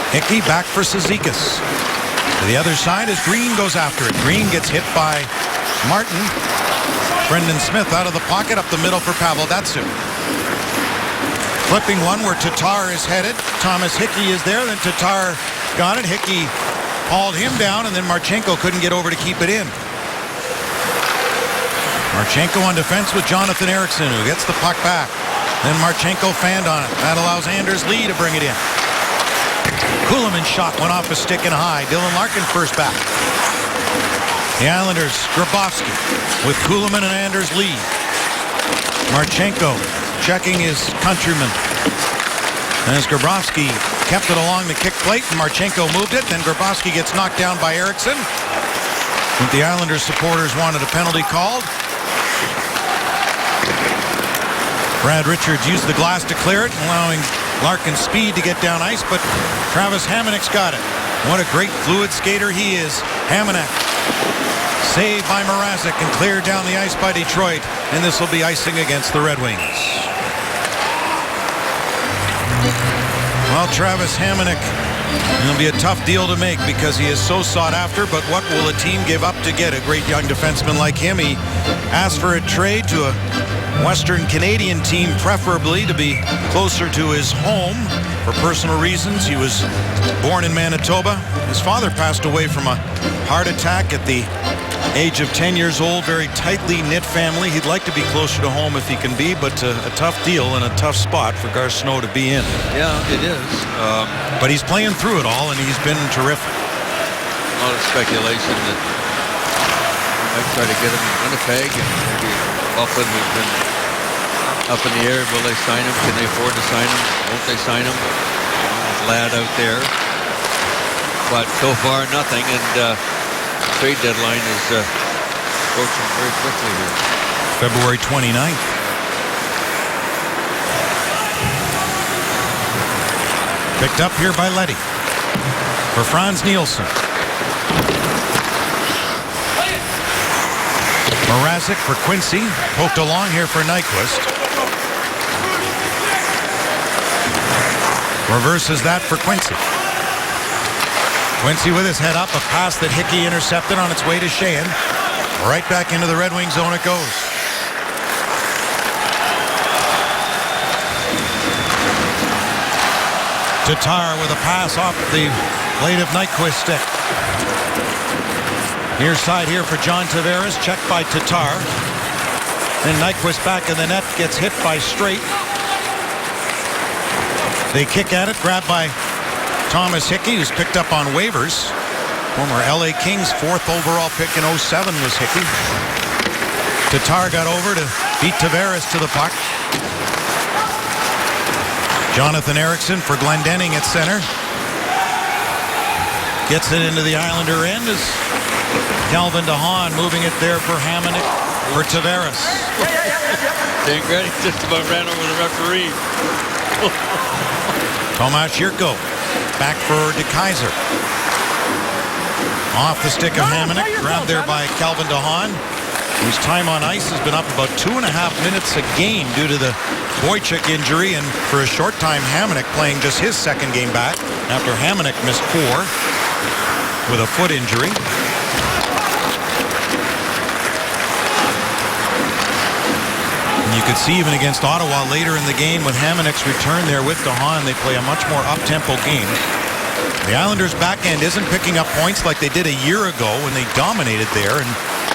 Hickey back for Cizikas. To the other side as Green goes after it. Green gets hit by Martin. Brendan Smith out of the pocket up the middle for Pavel Datsyuk. Flipping one where Tatar is headed. Thomas Hickey is there. Then Tatar got it. Hickey hauled him down, and then Marchenko couldn't get over to keep it in. Marchenko on defense with Jonathan Eriksson, who gets the puck back. Then Marchenko fanned on it. That allows Anders Lee to bring it in. Kuhlman's shot went off a stick and high. Dylan Larkin first back. The Islanders, Grabowski with Kuhlman and Anders Lee. Marchenko checking his countryman. As Grabowski kept it along the kick plate, and Marchenko moved it. Then Grabowski gets knocked down by Eriksson. But the Islanders supporters wanted a penalty called. Brad Richards used the glass to clear it, allowing Larkin's speed to get down ice, but Travis Hamonic's got it. What a great fluid skater he is. Hamonic saved by Mrazek and cleared down the ice by Detroit, and this will be icing against the Red Wings. Well, Travis Hamonic, it'll be a tough deal to make because he is so sought after, but what will a team give up to get a great young defenseman like him? He asked for a trade to a Western Canadian team, preferably to be closer to his home for personal reasons. He was born in Manitoba. His father passed away from a heart attack at the age of 10 years old. Very tightly knit family. He'd like to be closer to home if he can be, but a tough deal and a tough spot for Gar Snow to be in. Yeah, it is. But he's playing through it all, and he's been terrific. A lot of speculation that Might try to get him in Winnipeg, and maybe Buffalo has been up in the air. Will they sign him? Can they afford to sign him? Won't they sign him? There's a lad out there. But so far, nothing, and the trade deadline is approaching very quickly here. February 29th. Picked up here by Leddy. For Franz Nielsen. Mrazek for Quincy. Poked along here for Nyquist. Reverses that for Quincy. Quincy with his head up. A pass that Hickey intercepted on its way to Sheahan. Right back into the Red Wing zone it goes. Tatar with a pass off the blade of Nyquist's stick. Near side here for John Tavares. Checked by Tatar. Then Nyquist back in the net. Gets hit by Straight. They kick at it. Grabbed by Thomas Hickey, who's picked up on waivers. Former LA Kings 4th overall pick in 07 was Hickey. Tatar got over to beat Tavares to the puck. Jonathan Ericsson for Glendening at center. Gets it into the Islander end as Calvin DeHaan moving it there for Hamonic for Tavares. Dane Gretty just about ran over the referee. Tomas Jurko back for DeKeyser. Off the stick of Hamonic, grabbed there by Calvin DeHaan, whose time on ice has been up about 2.5 minutes a game due to the Boychuk injury, and for a short time Hamonic playing just his second game back after Hamonic missed 4 with a foot injury. And you could see even against Ottawa later in the game with Hamonic's return there with DeHaan, they play a much more up-tempo game. The Islanders' back end isn't picking up points like they did a year ago when they dominated there, and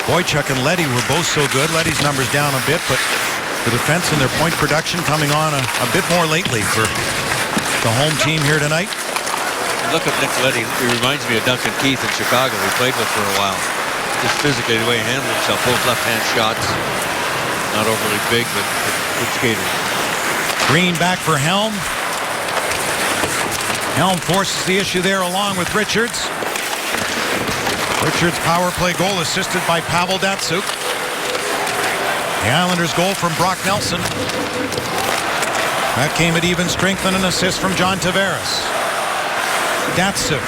Boychuk and Leddy were both so good. Leddy's numbers down a bit, but the defense and their point production coming on a bit more lately for the home team here tonight. Look at Nick Leddy. He reminds me of Duncan Keith in Chicago. He played with for a while. Just physically, the way he handled himself, both left-hand shots. Not overly big, but good skater. Green back for Helm. Helm forces the issue there along with Richards. Richards' power play goal assisted by Pavel Datsyuk. The Islanders' goal from Brock Nelson. That came at even strength and an assist from John Tavares. Datsyuk.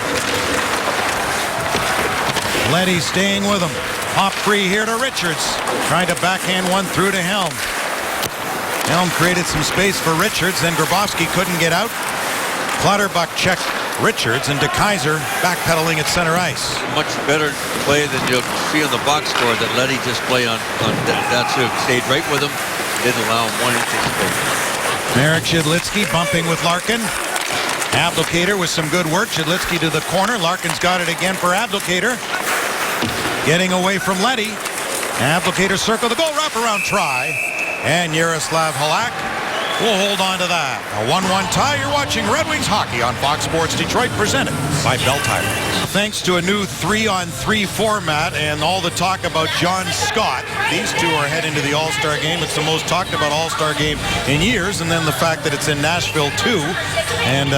Leddy staying with him. Pop free here to Richards. Trying to backhand one through to Helm. Helm created some space for Richards, then Grabowski couldn't get out. Clutterbuck checked Richards, and DeKeyser backpedaling at center ice. Much better play than you'll see on the box score that Leddy just play on Datsyuk. Stayed right with him. Didn't allow him 1 inch of space. Marek Shidlitsky bumping with Larkin. Abdelkader with some good work. Shidlitsky to the corner. Larkin's got it again for Abdelkader. Getting away from Leddy. Abdelkader circle the goal. Wraparound try. And Yaroslav Halak will hold on to that. A 1-1 tie. You're watching Red Wings hockey on Fox Sports Detroit, presented by Bell Tire. Thanks to a new 3-on-3 format and all the talk about John Scott, these two are heading to the All-Star game. It's the most talked about All-Star game in years, and then the fact that it's in Nashville too. And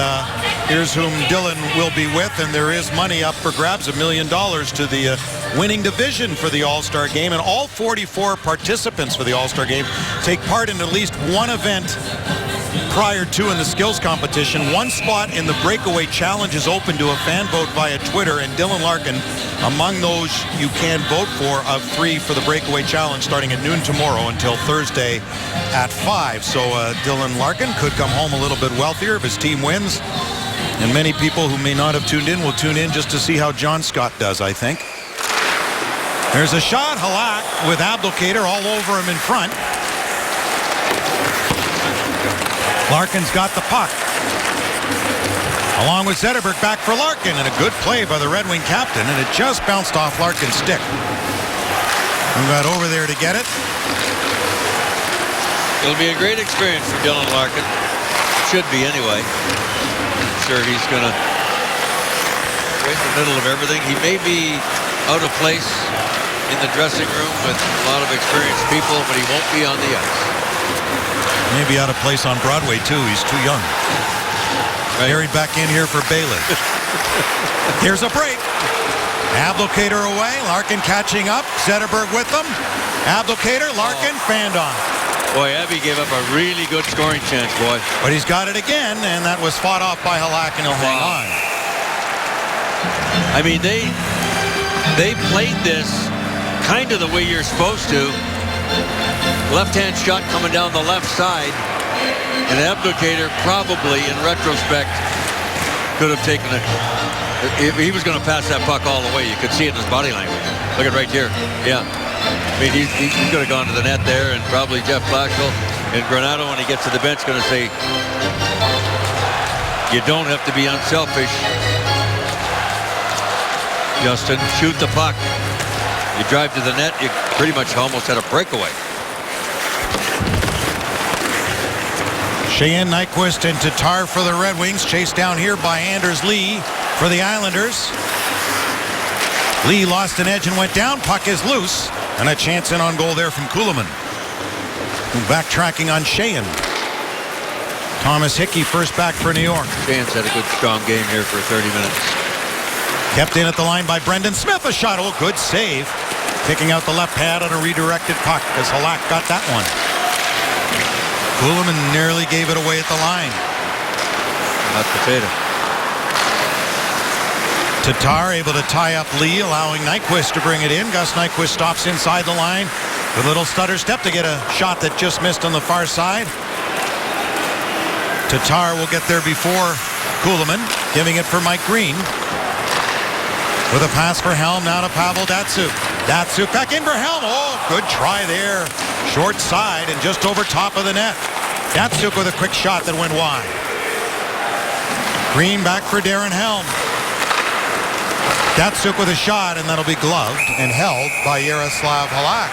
here's whom Dylan will be with, and there is money up for grabs, $1 million to the winning division for the All-Star game, and all 44 participants for the All-Star game take part in at least one event prior to in the skills competition. One spot in the breakaway challenge is open to a fan vote via Twitter, and Dylan Larkin among those you can vote for of 3 for the breakaway challenge starting at noon tomorrow until Thursday at 5. So Dylan Larkin could come home a little bit wealthier if his team wins, and many people who may not have tuned in will tune in just to see how John Scott does, I think. There's a shot. Halak with Abdelkader all over him in front. Larkin's got the puck. Along with Zetterberg, back for Larkin, and a good play by the Red Wing captain, and it just bounced off Larkin's stick. We got over there to get it. It'll be a great experience for Dylan Larkin. Should be anyway. I'm sure he's going to right in the middle of everything. He may be out of place in the dressing room with a lot of experienced people, but he won't be on the ice. Maybe out of place on Broadway, too. He's too young. Right. Carried back in here for Bailey. Here's a break. Abdelkader away. Larkin catching up. Zetterberg with them. Abdelkader, Larkin, fanned on. Boy, Abby gave up a really good scoring chance, boy. But he's got it again, and that was fought off by Halak, and he'll hang on. I mean, they played this kind of the way you're supposed to. Left-hand shot coming down the left side. And Abdelkader probably, in retrospect, could have taken it. If he was going to pass that puck all the way, you could see it in his body language. Look at right here. Yeah. I mean, he could have gone to the net there, and probably Jeff Blashill and Granato, when he gets to the bench, going to say, you don't have to be unselfish. Justin, shoot the puck. You drive to the net, you pretty much almost had a breakaway. Cheyenne Nyquist and Tatar for the Red Wings. Chased down here by Anders Lee for the Islanders. Lee lost an edge and went down. Puck is loose. And a chance in on goal there from Kuhlman. Backtracking on Cheyenne. Thomas Hickey first back for New York. Cheyenne's had a good strong game here for 30 minutes. Kept in at the line by Brendan Smith. A shot. Oh, good save. Kicking out the left pad on a redirected puck as Halak got that one. Kuhlman nearly gave it away at the line. Not potato. Tatar able to tie up Lee, allowing Nyquist to bring it in. Gus Nyquist stops inside the line. With a little stutter step to get a shot that just missed on the far side. Tatar will get there before Kuhlman, giving it for Mike Green. With a pass for Helm, now to Pavel Datsyuk. Datsyuk back in for Helm. Oh, good try there. Short side and just over top of the net. Datsyuk with a quick shot that went wide. Green back for Darren Helm. Datsyuk with a shot, and that'll be gloved and held by Yaroslav Halak.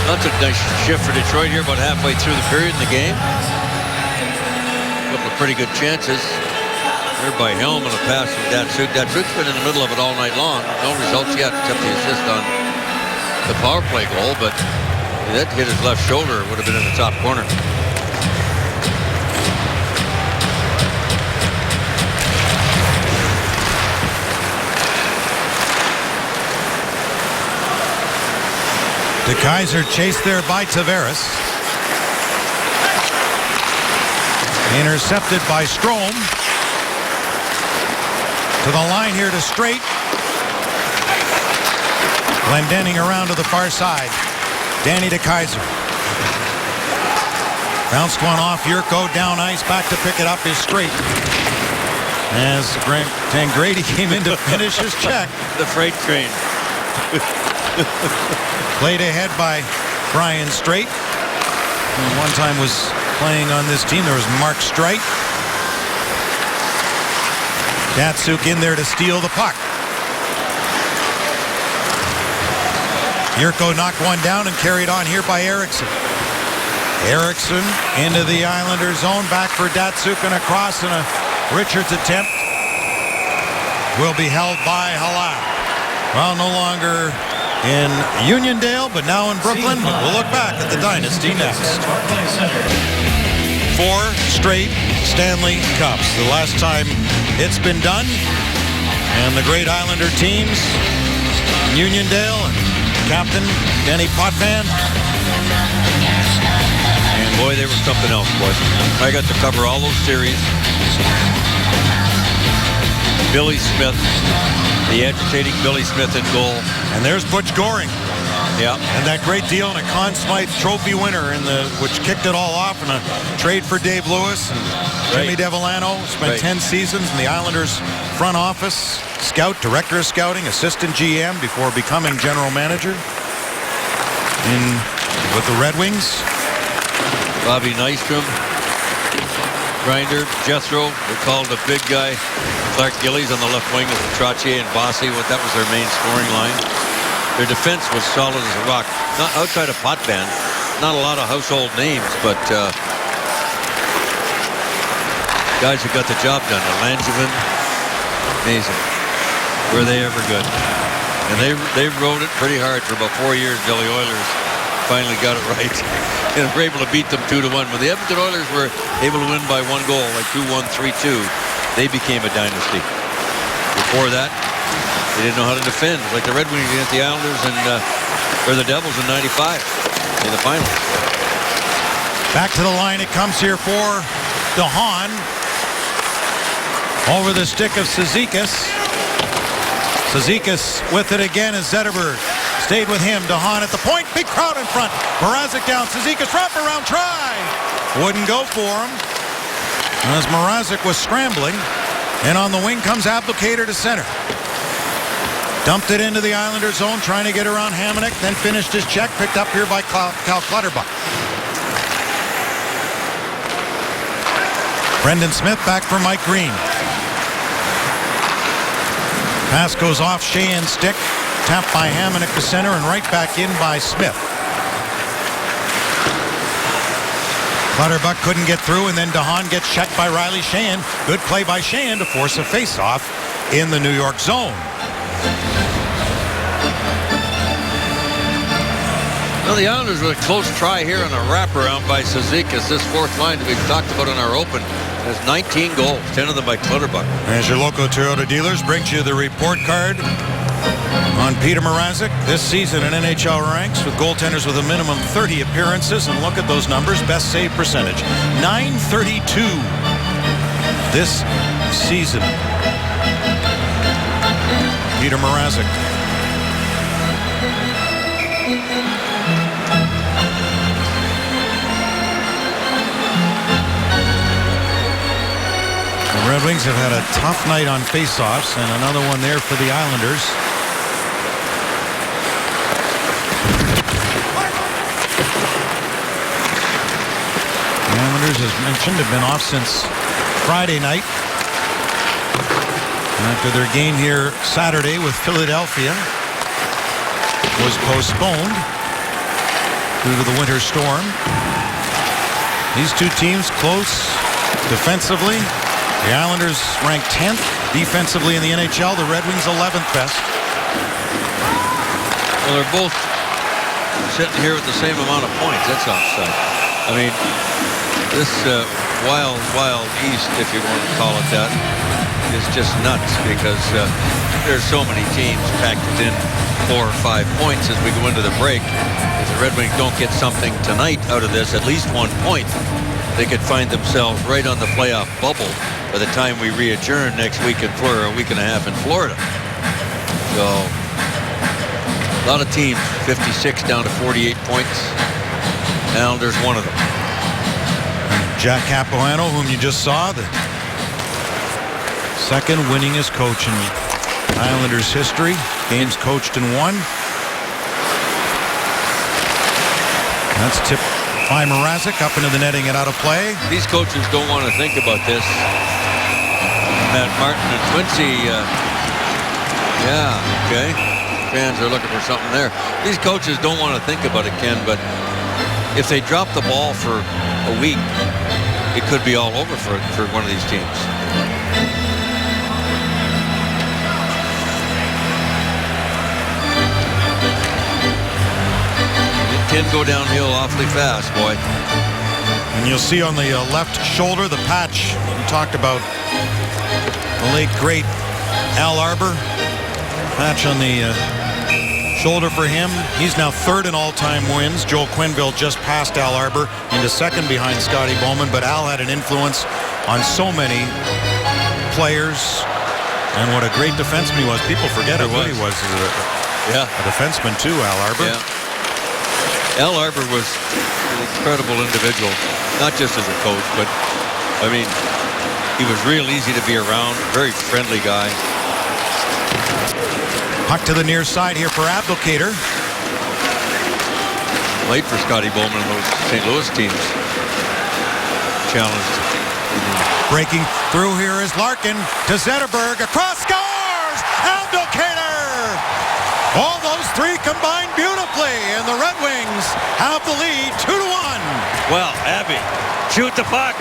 That's a nice shift for Detroit here about halfway through the period in the game. A couple of pretty good chances. There by Helm and a pass from Datsyuk. Datsuk's been in the middle of it all night long. No results yet except the assist on the power play goal, but that hit his left shoulder. It would have been in the top corner. De Kaiser chased there by Tavares. Intercepted by Strome. To the line here to Straight. Glendening around to the far side. Danny De Kaiser. Bounced one off. Yurko down ice. Back to pick it up is Straight. As Tangradi came in to finish his check. The freight train. Played ahead by Brian Straight. Who one time was playing on this team. There was Mark Streit. Datsyuk in there to steal the puck. Yurko knocked one down and carried on here by Eriksson. Eriksson into the Islanders zone. Back for Datsyuk and across, and a Richards attempt will be held by Halak. Well, no longer in Uniondale, but now in Brooklyn. But we'll look back at the Dynasty next. 4 straight Stanley Cups. The last time it's been done. And the great Islander teams, Uniondale and Captain Denny Potvin. And boy, they were something else, boy. I got to cover all those series. Billy Smith, the agitating Billy Smith in goal. And there's Butch Goring. Yeah. And that great deal in a Conn Smythe Trophy winner which kicked it all off in a trade for Dave Lewis. And Jimmy Devellano spent 10 seasons in the Islanders front office, scout, director of scouting, assistant GM before becoming general manager with the Red Wings. Bobby Nystrom, Grinder, Jethro, they called the big guy. Clark Gillies on the left wing with Trottier and Bossy. That was their main scoring line. Their defense was solid as a rock. Not outside of Potvin, not a lot of household names, but guys who got the job done. Langevin, amazing. Were they ever good? And they rode it pretty hard for about 4 years until the Oilers finally got it right and were able to beat them 2-1. When the Edmonton Oilers were able to win by 1 goal, like 2-1, 3-2, they became a dynasty. Before that, they didn't know how to defend, like the Red Wings against the Islanders and or the Devils in '95 in the finals. Back to the line it comes here for DeHaan. Over the stick of Cizikas. Cizikas with it again as Zetterberg stayed with him. DeHaan at the point. Big crowd in front. Mrazek down. Cizikas wraparound try. Wouldn't go for him. As Mrazek was scrambling. And on the wing comes Abdelkader to center. Dumped it into the Islander zone, trying to get around Hamonic. Then finished his check. Picked up here by Cal Clutterbuck. Brendan Smith back for Mike Green. Pass goes off Sheahan's stick. Tapped by Hamonic to center and right back in by Smith. Clutterbuck couldn't get through, and then DeHaan gets checked by Riley Sheahan. Good play by Sheahan to force a face-off in the New York zone. Well, the Islanders with a close try here on a wraparound by Cizikas. This fourth line that we've talked about in our open has 19 goals, 10 of them by Clutterbuck. As your local Toyota dealers brings you the report card on Peter Mrazek this season in NHL ranks with goaltenders with a minimum 30 appearances. And look at those numbers. Best save percentage, .932 this season. Peter Mrazek. The Red Wings have had a tough night on faceoffs, and another one there for the Islanders. The Islanders, as mentioned, have been off since Friday night. After their game here Saturday with Philadelphia was postponed due to the winter storm. These two teams close defensively. The Islanders ranked 10th defensively in the NHL. The Red Wings 11th best. Well, they're both sitting here with the same amount of points. That's offside. I mean, this wild East, if you want to call it that, is just nuts because there's so many teams packed within 4 or 5 points as we go into the break. If the Red Wings don't get something tonight out of this, at least 1 point, they could find themselves right on the playoff bubble by the time we re-adjourn next week in Florida, a week and a half in Florida. So a lot of teams, 56 down to 48 points. Islanders one of them. Jack Capuano, whom you just saw, the second winningest coach in Islanders history. Games coached and won. That's tipped by Mrazek up into the netting and out of play. These coaches don't want to think about this. Matt Martin and Quincy, yeah, okay. Fans are looking for something there. These coaches don't want to think about it, Ken, but if they drop the ball for a week, it could be all over for one of these teams. It can go downhill awfully fast, boy. And you'll see on the left shoulder the patch we talked about. The late great Al Arbour. Patch on the shoulder for him. He's now third in all-time wins. Joel Quenneville just passed Al Arbour into second behind Scotty Bowman, but Al had an influence on so many players, and what a great defenseman he was. People forget how good he was as a defenseman too, Al Arbour. Yeah. Al Arbour was an incredible individual, not just as a coach, but I mean, he was real easy to be around, very friendly guy. Puck to the near side here for Abdelkader. Late for Scotty Bowman and those St. Louis teams. Challenged. Breaking through here is Larkin to Zetterberg. Across, scores! Abdelkader! All those three combined beautifully, and the Red Wings have the lead 2-1. Well, Abby, shoot the puck.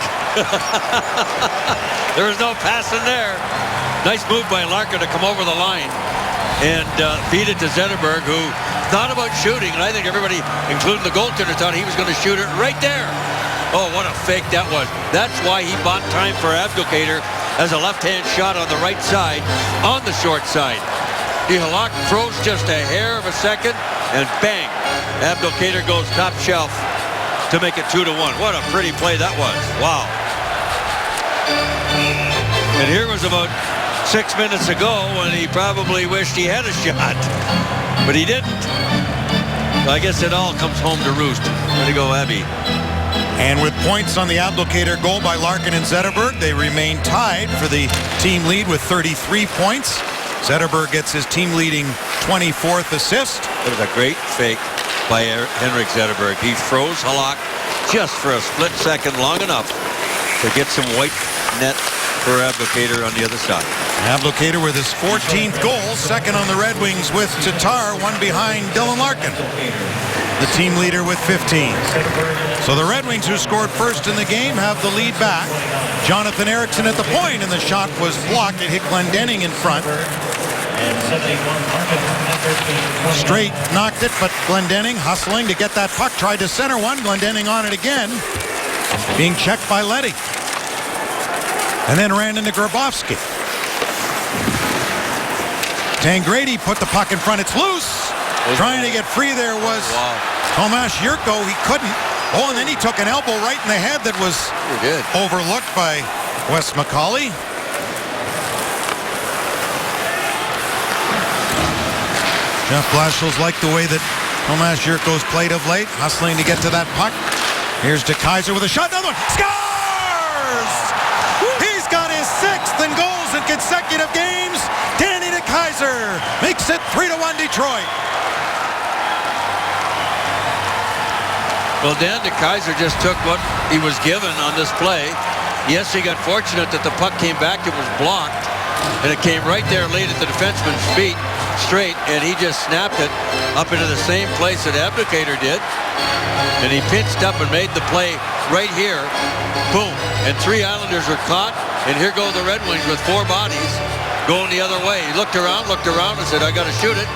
There was no passing there. Nice move by Larkin to come over the line. and feed it to Zetterberg, who thought about shooting, and I think everybody, including the goaltender, thought he was going to shoot it right there. Oh, what a fake that was. That's why he bought time for Abdelkader as a left-hand shot on the right side, on the short side. Halak froze just a hair of a second, and bang, Abdelkader goes top shelf to make it 2-1. What a pretty play that was. Wow. And here was about 6 minutes ago when he probably wished he had a shot, but he didn't. So I guess it all comes home to roost. Way to go, Abby. And with points on the Abdelkader goal by Larkin and Zetterberg, they remain tied for the team lead with 33 points. Zetterberg gets his team-leading 24th assist. It was a great fake by Henrik Zetterberg. He froze Halak just for a split second, long enough to get some white net for Abdelkader on the other side. Abdelkader with his 14th goal, second on the Red Wings with Tatar, one behind Dylan Larkin, the team leader with 15. So the Red Wings, who scored first in the game, have the lead back. Jonathan Ericsson at the point, and the shot was blocked. It hit Glendening in front. Straight knocked it, but Glendening hustling to get that puck, tried to center one. Glendening on it again, being checked by Leddy. And then ran into Grabowski. Tangradi put the puck in front. It's loose. Trying to get free there was Tomas Jurko. He couldn't. Oh, and then he took an elbow right in the head that was overlooked by Wes McCauley. Jeff Blashill's liked the way that Tomas Jurko's played of late, hustling to get to that puck. Here's DeKeyser with a shot. Another one. Scores! He's got his 6th in goals in consecutive games. Danny DeKeyser makes it 3-1 Detroit. Well, Dan DeKeyser just took what he was given on this play. Yes, he got fortunate that the puck came back. It was blocked, and it came right there late at the defenseman's feet, straight, and he just snapped it up into the same place that Abdelkader did. And he pinched up and made the play right here. Boom. And 3 Islanders are caught, and here go the Red Wings with 4 bodies going the other way. He looked around and said, I got to shoot it.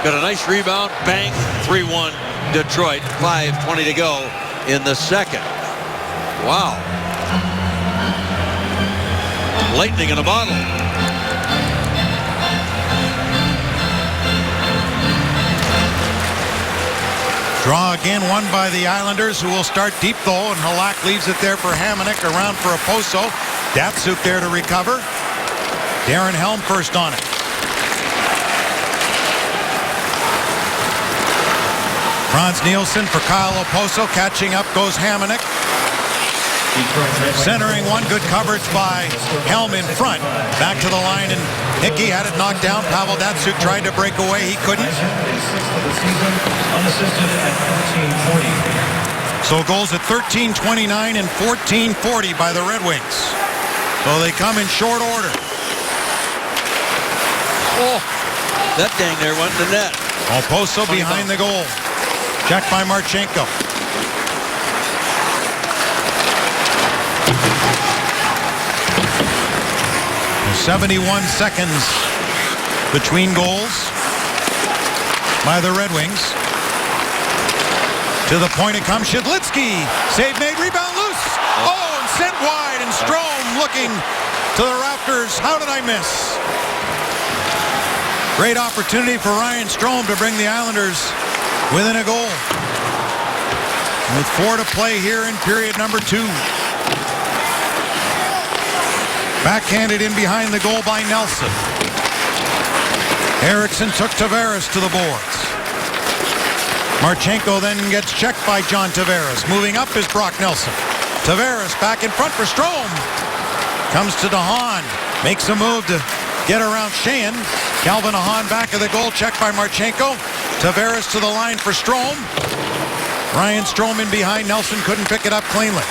Got a nice rebound. Bang. 3-1 Detroit. 5:20 to go in the second. Wow. Lightning in a bottle. Draw again won by the Islanders, who will start deep though, and Halak leaves it there for Hamonic, around for Oposo. Datsuk there to recover. Darren Helm first on it. Franz Nielsen for Kyle Oposo. Catching up goes Hamonic. Centering one, good coverage by Helm in front. Back to the line, and Hickey had it knocked down. Pavel Datsuk tried to break away. He couldn't. So goals at 13:29 and 14:40 by the Red Wings. So they come in short order. Oh, that dang there went to net. Oposo behind the goal. Checked by Marchenko. There's 71 seconds between goals by the Red Wings. To the point it comes. Shidlitsky. Save made. Rebound loose. Oh, and sent wide. And Strome looking to the rafters. How did I miss? Great opportunity for Ryan Strome to bring the Islanders within a goal. With 4 to play here in period number 2. Backhanded in behind the goal by Nelson. Eriksson took Tavares to the boards. Marchenko then gets checked by John Tavares. Moving up is Brock Nelson. Tavares back in front for Strome. Comes to DeHaan. Makes a move to get around Sheehan. Calvin DeHaan back of the goal, checked by Marchenko. Tavares to the line for Strome. Ryan Strome in behind. Nelson couldn't pick it up cleanly.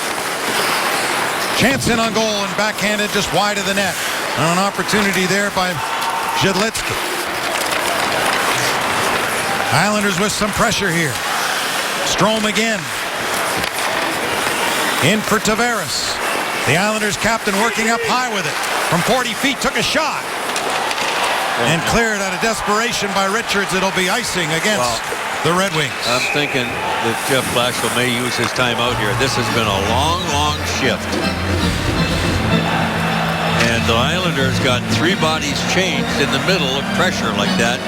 Chance in on goal and backhanded just wide of the net. An opportunity there by Shidlitsky. Islanders with some pressure here. Strome again. In for Tavares. The Islanders captain working up high with it. From 40 feet, took a shot. And cleared out of desperation by Richards. It'll be icing against the Red Wings. I'm thinking that Jeff Blashill may use his timeout here. This has been a long, long shift. And the Islanders got 3 bodies changed in the middle of pressure like that.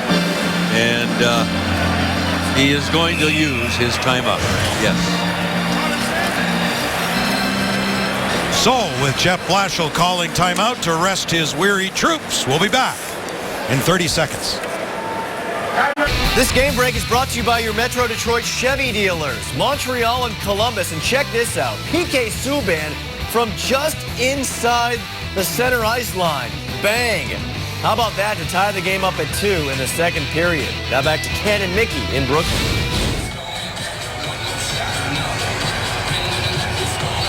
And he is going to use his timeout. Yes. So, with Jeff Blashill calling timeout to rest his weary troops, we'll be back in 30 seconds. This game break is brought to you by your Metro Detroit Chevy dealers, Montreal and Columbus. And check this out. PK Subban from just inside the center ice line. Bang! How about that to tie the game up at 2 in the second period? Now back to Ken and Mickey in Brooklyn.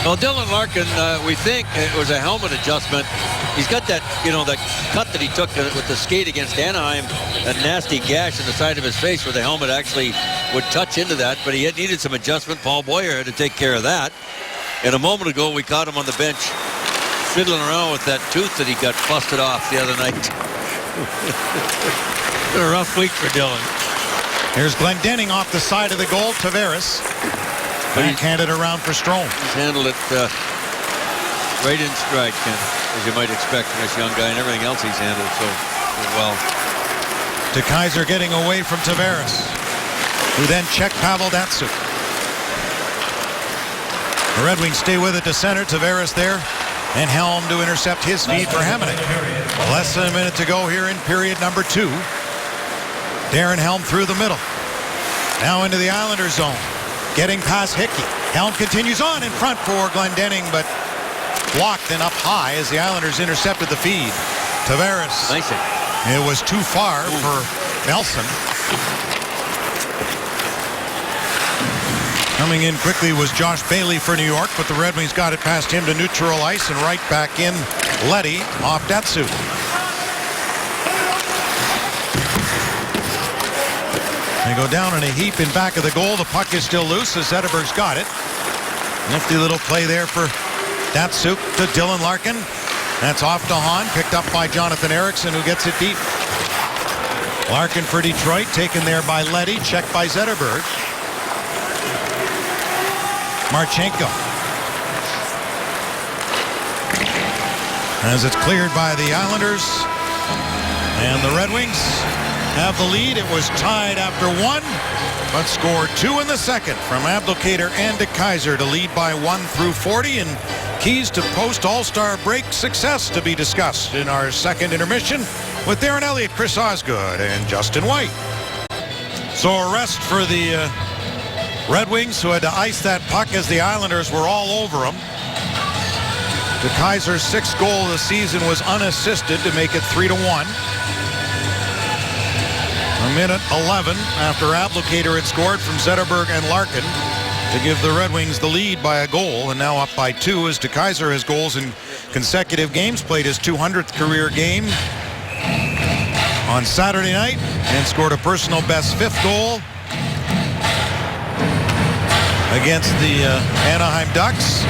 Well, Dylan Larkin, we think it was a helmet adjustment. He's got that, that cut that he took with the skate against Anaheim, a nasty gash in the side of his face where the helmet actually would touch into that, but he had needed some adjustment. Paul Boyer had to take care of that. And a moment ago, we caught him on the bench fiddling around with that tooth that he got busted off the other night. It's been a rough week for Dylan. Here's Glendening off the side of the goal. Tavares backhanded around for Strome. He's handled it right in stride, Ken, as you might expect from this young guy, and everything else he's handled so well. DeKeyser getting away from Tavares, who then checked Pavel Datsyuk. The Red Wings stay with it to center. Tavares there, and Helm to intercept his feed for Hamonic. Less than a minute to go here in period number 2. Darren Helm through the middle. Now into the Islanders zone. Getting past Hickey. Helm continues on in front for Glendening, but blocked and up high as the Islanders intercepted the feed. Tavares. Nice. It was too far for Nelson. Coming in quickly was Josh Bailey for New York, but the Red Wings got it past him to neutral ice and right back in Leddy off Datsyuk. They go down in a heap in back of the goal. The puck is still loose as Zetterberg's got it. Nifty little play there for Datsyuk to Dylan Larkin. That's off to Hahn, picked up by Jonathan Ericsson, who gets it deep. Larkin for Detroit, taken there by Leddy, checked by Zetterberg. Marchenko. As it's cleared by the Islanders, and the Red Wings have the lead. It was tied after 1, but scored 2 in the second from Abdelkader and DeKeyser to lead by 1 through 40, and keys to post All-Star break success to be discussed in our second intermission with Darren Elliott, Chris Osgood, and Justin White. So a rest for the Red Wings, who had to ice that puck as the Islanders were all over them. DeKeyser's 6th goal of the season was unassisted to make it 3-1. A minute 11 after Abdelkader had scored from Zetterberg and Larkin to give the Red Wings the lead by a goal, and now up by 2 as DeKeyser has goals in consecutive games, played his 200th career game on Saturday night and scored a personal best 5th goal against the Anaheim Ducks.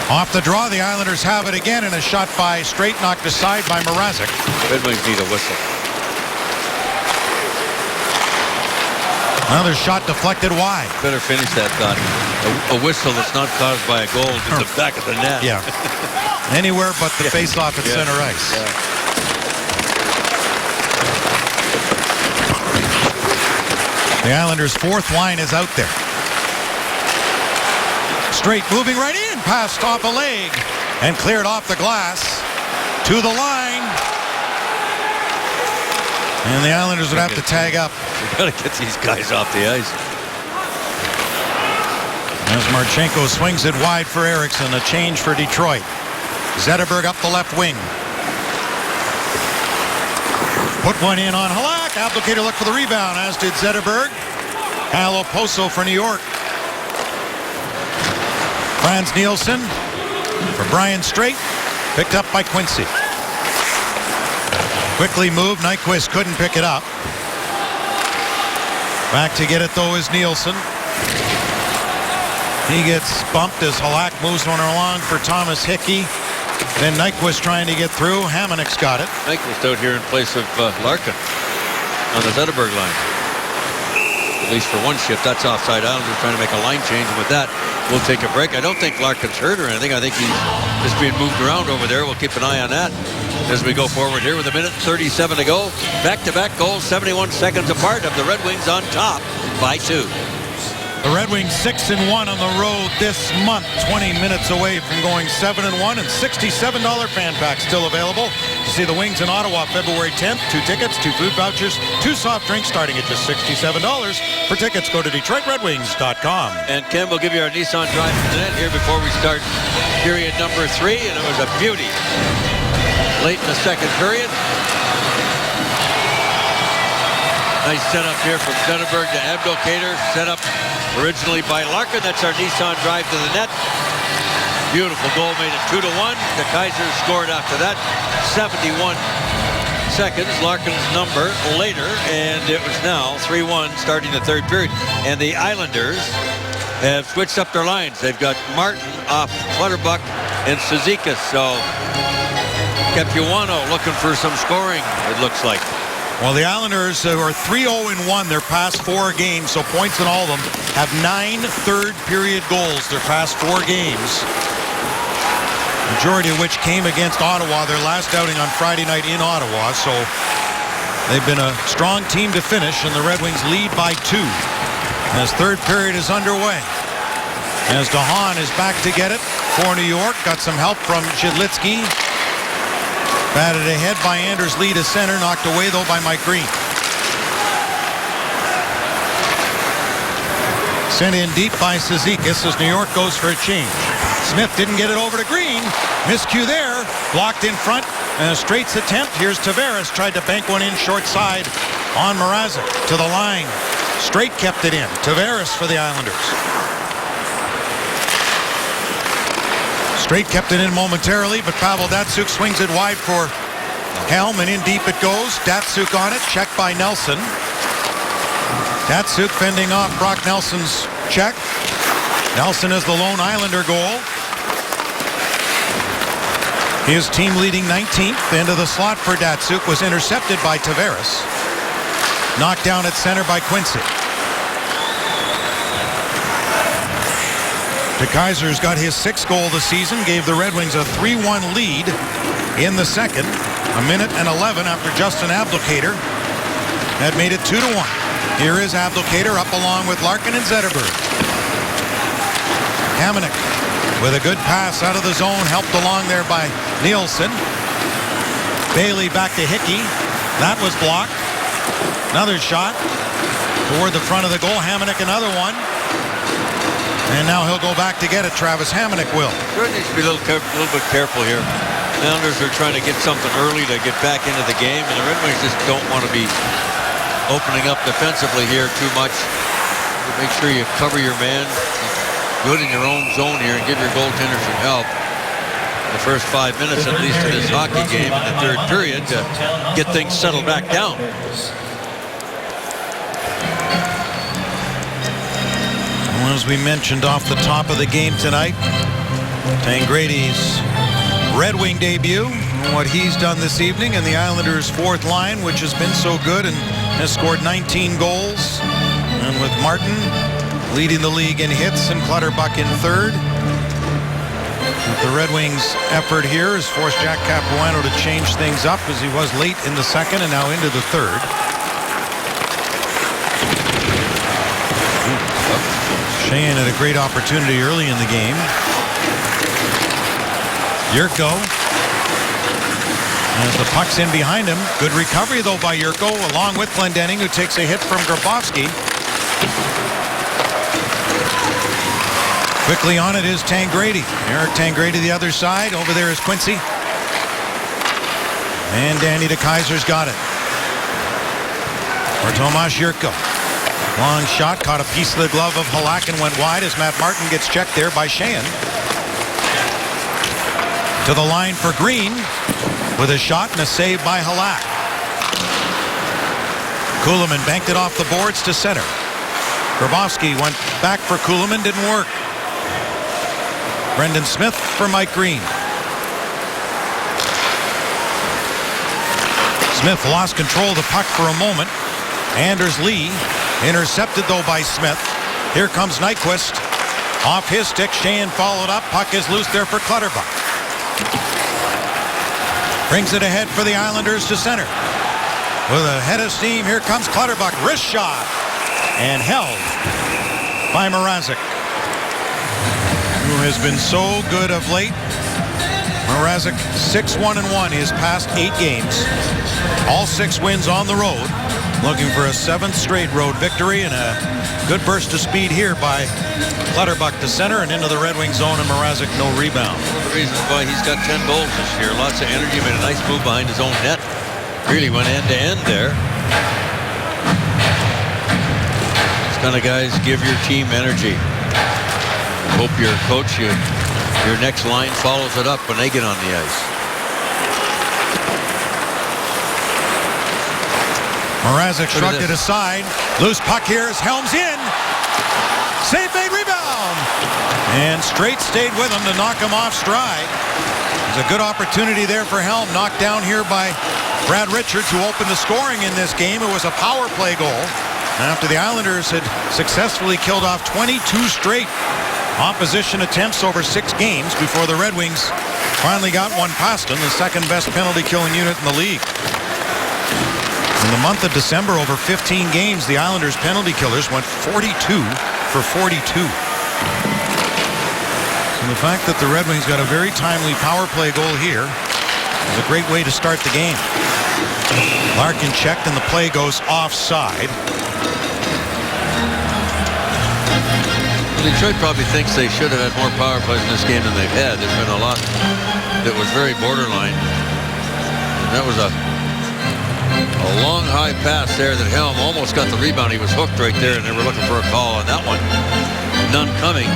Off the draw, the Islanders have it again, and a shot by Straight knocked aside by Mrazek. Red Wings need a whistle. Another shot deflected wide. Better finish that thought. A whistle that's not caused by a goal to the back of the net. Yeah. Anywhere but the face-off at center ice. Yeah. The Islanders' 4th line is out there. Straight moving right in, passed off a leg and cleared off the glass to the line. And the Islanders would have to tag up. We got to get these guys off the ice. As Marchenko swings it wide for Ericsson, a change for Detroit. Zetterberg up the left wing. Put one in on Halak. Abdelkader looked for the rebound, as did Zetterberg. Kyle Oposo for New York. Frans Nielsen for Brian Straight, picked up by Quincy. Quickly moved, Nyquist couldn't pick it up. Back to get it though is Nielsen. He gets bumped as Halak moves one along for Thomas Hickey. Then Nyquist trying to get through. Hamanek's got it. Nyquist out here in place of Larkin on the Zetterberg line. At least for one shift. That's offside. Islanders trying to make a line change. And with that, we'll take a break. I don't think Larkin's hurt or anything. I think he's just being moved around over there. We'll keep an eye on that as we go forward here with 1:37 to go. Back-to-back goals, 71 seconds apart, of the Red Wings on top by 2. The Red Wings 6-1 on the road this month, 20 minutes away from going 7-1, and $67 fan pack still available to see the Wings in Ottawa February 10th. 2 tickets, 2 food vouchers, 2 soft drinks starting at just $67. For tickets, go to DetroitRedWings.com. And Ken will give you our Nissan Drive for the net here before we start period number 3, and it was a beauty late in the second period. Nice setup here from Zetterberg to Abdelkader. Set up originally by Larkin. That's our Nissan Drive to the net. Beautiful goal made it 2-1. The Kaiser scored after that. 71 seconds. Larkin's number later. And it was now 3-1 starting the third period. And the Islanders have switched up their lines. They've got Martin off Clutterbuck and Cizikas. So Capuano looking for some scoring, it looks like. Well, the Islanders are 3-0-1 their past 4 games, so points in all of them. Have 9 third-period goals their past 4 games. Majority of which came against Ottawa, their last outing on Friday night in Ottawa. So they've been a strong team to finish, and the Red Wings lead by 2 as third period is underway. As DeHaan is back to get it for New York. Got some help from Shidlitsky. Batted ahead by Anders Lee to center, knocked away though by Mike Green. Sent in deep by Cizikas as New York goes for a change. Smith didn't get it over to Green. Miscue there, blocked in front, and a Straits attempt. Here's Tavares, tried to bank one in short side on Mrazek to the line. Strait kept it in. Tavares for the Islanders. Strait kept it in momentarily, but Pavel Datsyuk swings it wide for Helm, and in deep it goes. Datsyuk on it, checked by Nelson. Datsyuk fending off Brock Nelson's check. Nelson is the lone Islander goal. His team leading 19th. Into the slot for Datsyuk was intercepted by Tavares. Knocked down at center by Quincy. DeKeyser's got his 6th goal of the season, gave the Red Wings a 3-1 lead in the second. 1:11 after Justin Abdelkader had made it 2-1. Here is Abdelkader up along with Larkin and Zetterberg. Hamanek with a good pass out of the zone, helped along there by Nielsen. Bailey back to Hickey. That was blocked. Another shot toward the front of the goal. Hamanek another one. And now he'll go back to get it. Travis Hamanek will. Sure needs to be a little bit careful here. The Islanders are trying to get something early to get back into the game, and the Red Wings just don't want to be opening up defensively here too much. Make sure you cover your man good in your own zone here and give your goaltender some help. The first 5 minutes at least of this hockey game in the third period to get things settled back down. Well, as we mentioned off the top of the game tonight, Tangrady's Red Wing debut, what he's done this evening, and the Islanders' 4th line, which has been so good and has scored 19 goals. And with Martin leading the league in hits and Clutterbuck in 3rd. The Red Wings' effort here has forced Jack Capuano to change things up, as he was late in the second and now into the 3rd. Sheahan had a great opportunity early in the game. Yurko. As the puck's in behind him. Good recovery, though, by Yurko, along with Glendening, who takes a hit from Grabowski. Quickly on it is Tangrady. Eric Tangrady the other side. Over there is Quincy. And Danny DeKeyser's got it. For Tomas Yurko. Long shot, caught a piece of the glove of Halak and went wide as Matt Martin gets checked there by Sheahan. To the line for Green with a shot and a save by Halak. Kulemin banked it off the boards to center. Grabowski went back for Kulemin, didn't work. Brendan Smith for Mike Green. Smith lost control of the puck for a moment. Anders Lee intercepted though by Smith. Here comes Nyquist. Off his stick, Sheahan followed up. Puck is loose there for Clutterbuck. Brings it ahead for the Islanders to center. With a head of steam, here comes Clutterbuck. Wrist shot. And held by Mrazek, who has been so good of late. Mrazek 6-1-1 his past 8 games. All 6 wins on the road. Looking for a 7th straight road victory, and a good burst of speed here by Clutterbuck to center and into the Red Wing zone, and Mrazek no rebound. One of the reasons why he's got 10 goals this year. Lots of energy, made a nice move behind his own net. Really went end to end there. These kind of guys give your team energy. Hope your coach, your next line follows it up when they get on the ice. Mrazek shrugged it aside. Loose puck here as Helms in. Save made, rebound. And Straight stayed with him to knock him off stride. There's a good opportunity there for Helm. Knocked down here by Brad Richards, who opened the scoring in this game. It was a power play goal. After the Islanders had successfully killed off 22 straight opposition attempts over 6 games before the Red Wings finally got one past them, the second best penalty killing unit in the league. In the month of December, over 15 games, the Islanders penalty killers went 42 for 42. So the fact that the Red Wings got a very timely power play goal here is a great way to start the game. Larkin checked and the play goes offside. Detroit probably thinks they should have had more power plays in this game than they've had. There's been a lot that was very borderline. And that was a long high pass there that Helm almost got the rebound. He was hooked right there, and they were looking for a call on that one. None coming.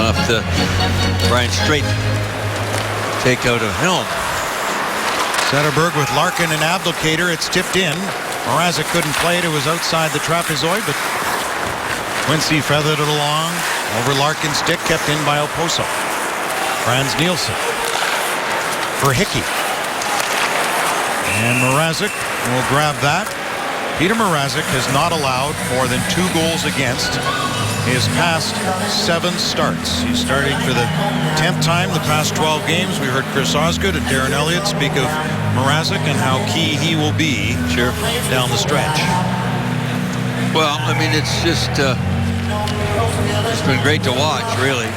Off the Brian Straight takeout of Helm. Zetterberg with Larkin and Abdelkader. It's tipped in. Mrazek couldn't play it. It was outside the trapezoid, but Quincy feathered it along. Over Larkin's stick, kept in by Oposo. Franz Nielsen for Hickey. And Mrazek will grab that. Peter Mrazek has not allowed more than 2 goals against his past 7 starts. He's starting for the 10th time the past 12 games. We heard Chris Osgood and Darren Elliott speak of Mrazek and how key he will be down the stretch. Well, I mean, it's just it's been great to watch, really.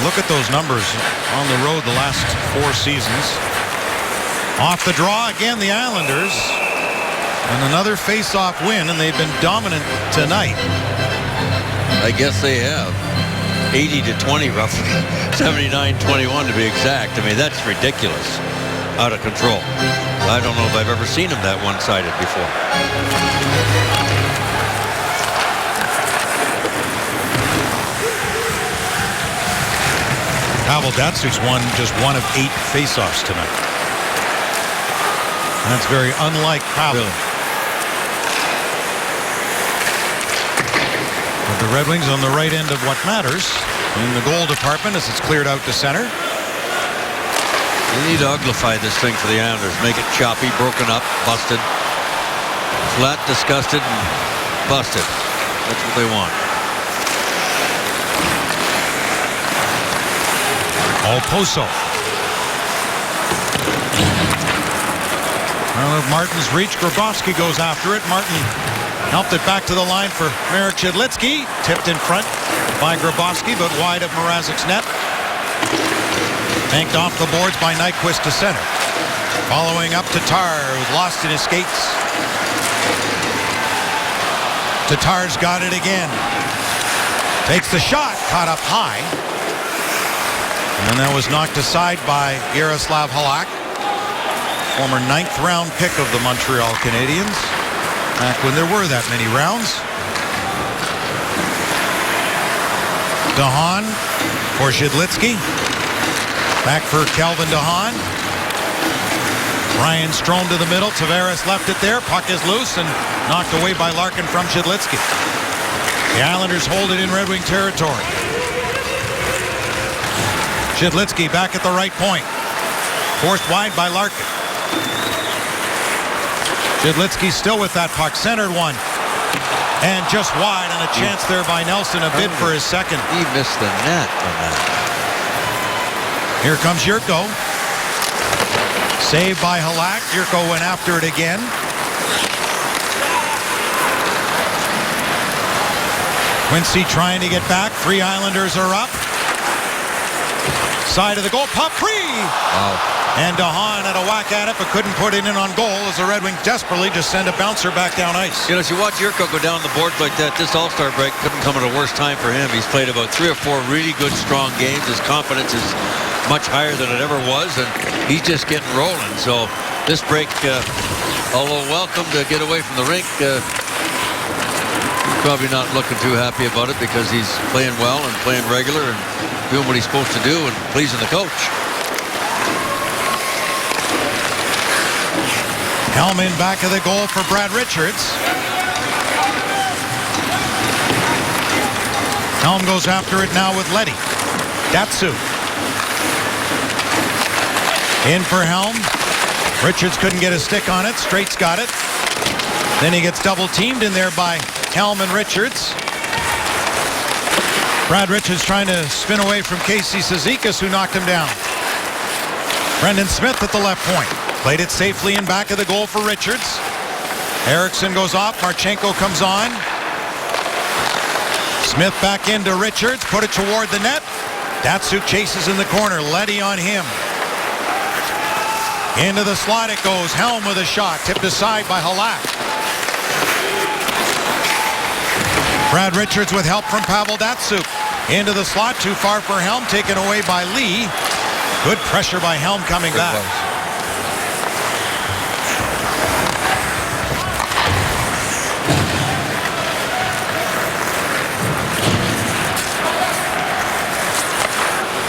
Look at those numbers on the road the last 4 seasons. Off the draw again, the Islanders, and another face-off win, and they've been dominant tonight. I guess they have. 80-20 roughly. 79-21 to be exact. I mean, that's ridiculous. Out of control. I don't know if I've ever seen them that one-sided before. Pavel Datsyuk's won just 1 of 8 face-offs tonight. That's very unlike Pavel. Really? But the Red Wings on the right end of what matters in the goal department as it's cleared out to center. They need to uglify this thing for the Islanders. Make it choppy, broken up, busted. Flat, disgusted, and busted. That's what they want. Oposo. Out of Martin's reach, Grabowski goes after it. Martin helped it back to the line for Marek Shedlitsky. Tipped in front by Grabowski, but wide of Mrazek's net. Banked off the boards by Nyquist to center. Following up Tatar, who's lost in his skates. Tatar's got it again. Takes the shot, caught up high. And that was knocked aside by Yaroslav Halak, former 9th round pick of the Montreal Canadiens, back when there were that many rounds. DeHaan for Shedlitsky. Back for Calvin DeHaan. Ryan Strome to the middle. Tavares left it there. Puck is loose and knocked away by Larkin from Shedlitsky. The Islanders hold it in Red Wing territory. Shidlitsky back at the right point. Forced wide by Larkin. Shidlitsky still with that puck. Centered one. And just wide, and a chance there by Nelson, a bid for his second. He missed the net on that. Here comes Yurko. Saved by Halak. Yurko went after it again. Quincy trying to get back. 3 Islanders are up. Side of the goal. Puck free. Wow. And DeHaan had a whack at it, but couldn't put it in on goal as the Red Wings desperately just send a bouncer back down ice. You know, as you watch Yurko go down the boards like that, this All-Star break couldn't come at a worse time for him. He's played about 3 or 4 really good, strong games. His confidence is much higher than it ever was, and he's just getting rolling. So this break, although welcome to get away from the rink, he's probably not looking too happy about it because he's playing well and playing regular and doing what he's supposed to do and pleasing the coach. Helm in back of the goal for Brad Richards. Helm goes after it now with Leddy. Datsuk. In for Helm. Richards couldn't get a stick on it. Straight's got it. Then he gets double teamed in there by Helm and Richards. Brad Richards trying to spin away from Casey Cizikas, who knocked him down. Brendan Smith at the left point. Played it safely in back of the goal for Richards. Eriksson goes off. Marchenko comes on. Smith back into Richards. Put it toward the net. Datsuk chases in the corner. Leddy on him. Into the slot it goes. Helm with a shot. Tipped aside by Halak. Brad Richards with help from Pavel Datsuk. Into the slot. Too far for Helm. Taken away by Lee. Good pressure by Helm coming back.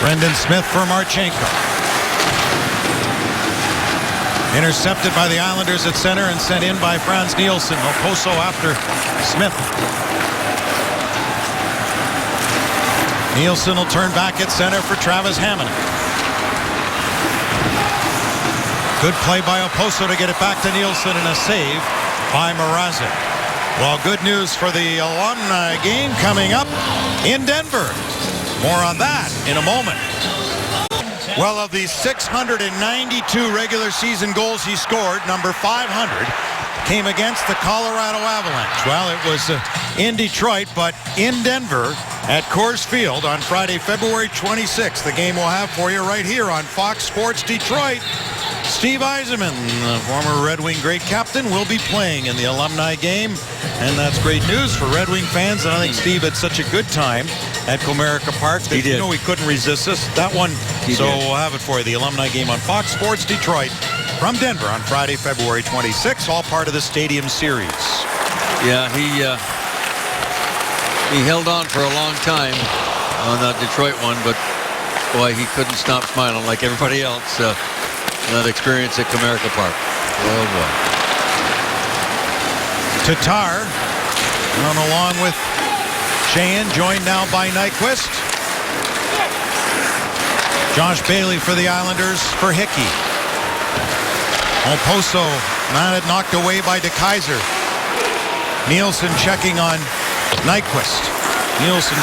Brendan Smith for Marchenko. Intercepted by the Islanders at center and sent in by Frans Nielsen. Oposo after Smith. Nielsen will turn back at center for Travis Hamonic. Good play by Oposo to get it back to Nielsen and a save by Mrazek. Well, good news for the alumni game coming up in Denver. More on that in a moment. Well, of the 692 regular season goals he scored, number 500 came against the Colorado Avalanche. Well, it was in Detroit, but in Denver at Coors Field on Friday, February 26th. The game we'll have for you right here on Fox Sports Detroit. Steve Yzerman, the former Red Wing great captain, will be playing in the alumni game, and that's great news for Red Wing fans. And I think Steve had such a good time at Comerica Park that he couldn't resist us. That one, we'll have it for you. The alumni game on Fox Sports Detroit from Denver on Friday, February 26th, all part of the Stadium Series. Yeah, he held on for a long time on that Detroit one, but boy, he couldn't stop smiling like everybody else. That experience at Comerica Park. Oh boy. Tatar run along with Sheahan, joined now by Nyquist. Josh Bailey for the Islanders for Hickey. Oposo knocked away by DeKeyser. Nielsen checking on Nyquist. Nielsen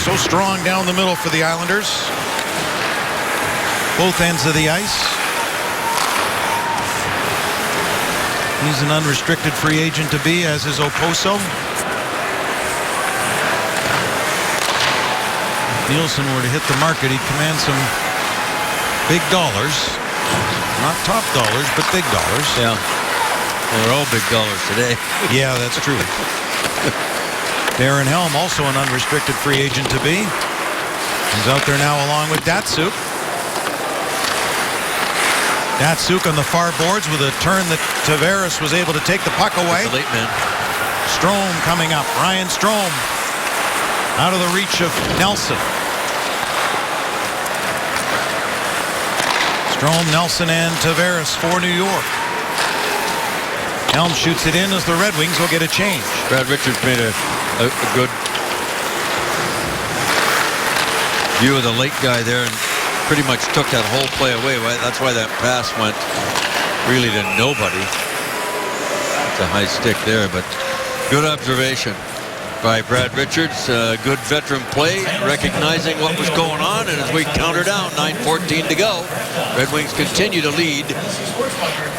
so strong down the middle for the Islanders. Both ends of the ice. He's an unrestricted free agent to be, as is Oposo. If Nielsen were to hit the market, he'd command some big dollars. Not top dollars, but big dollars. Yeah. Well, they're all big dollars today. Yeah, that's true. Darren Helm, also an unrestricted free agent to be. He's out there now along with Datsuk. Datsuk on the far boards with a turn that Tavares was able to take the puck away. That's a late man. Strome coming up. Ryan Strome out of the reach of Nelson. Strome, Nelson, and Tavares for New York. Helm shoots it in as the Red Wings will get a change. Brad Richards made a good view of the late guy there and pretty much took that whole play away. That's why that pass went really to nobody. It's a high stick there, but good observation by Brad Richards. Good veteran play, recognizing what was going on, and as we counter down, 9:14 to go, Red Wings continue to lead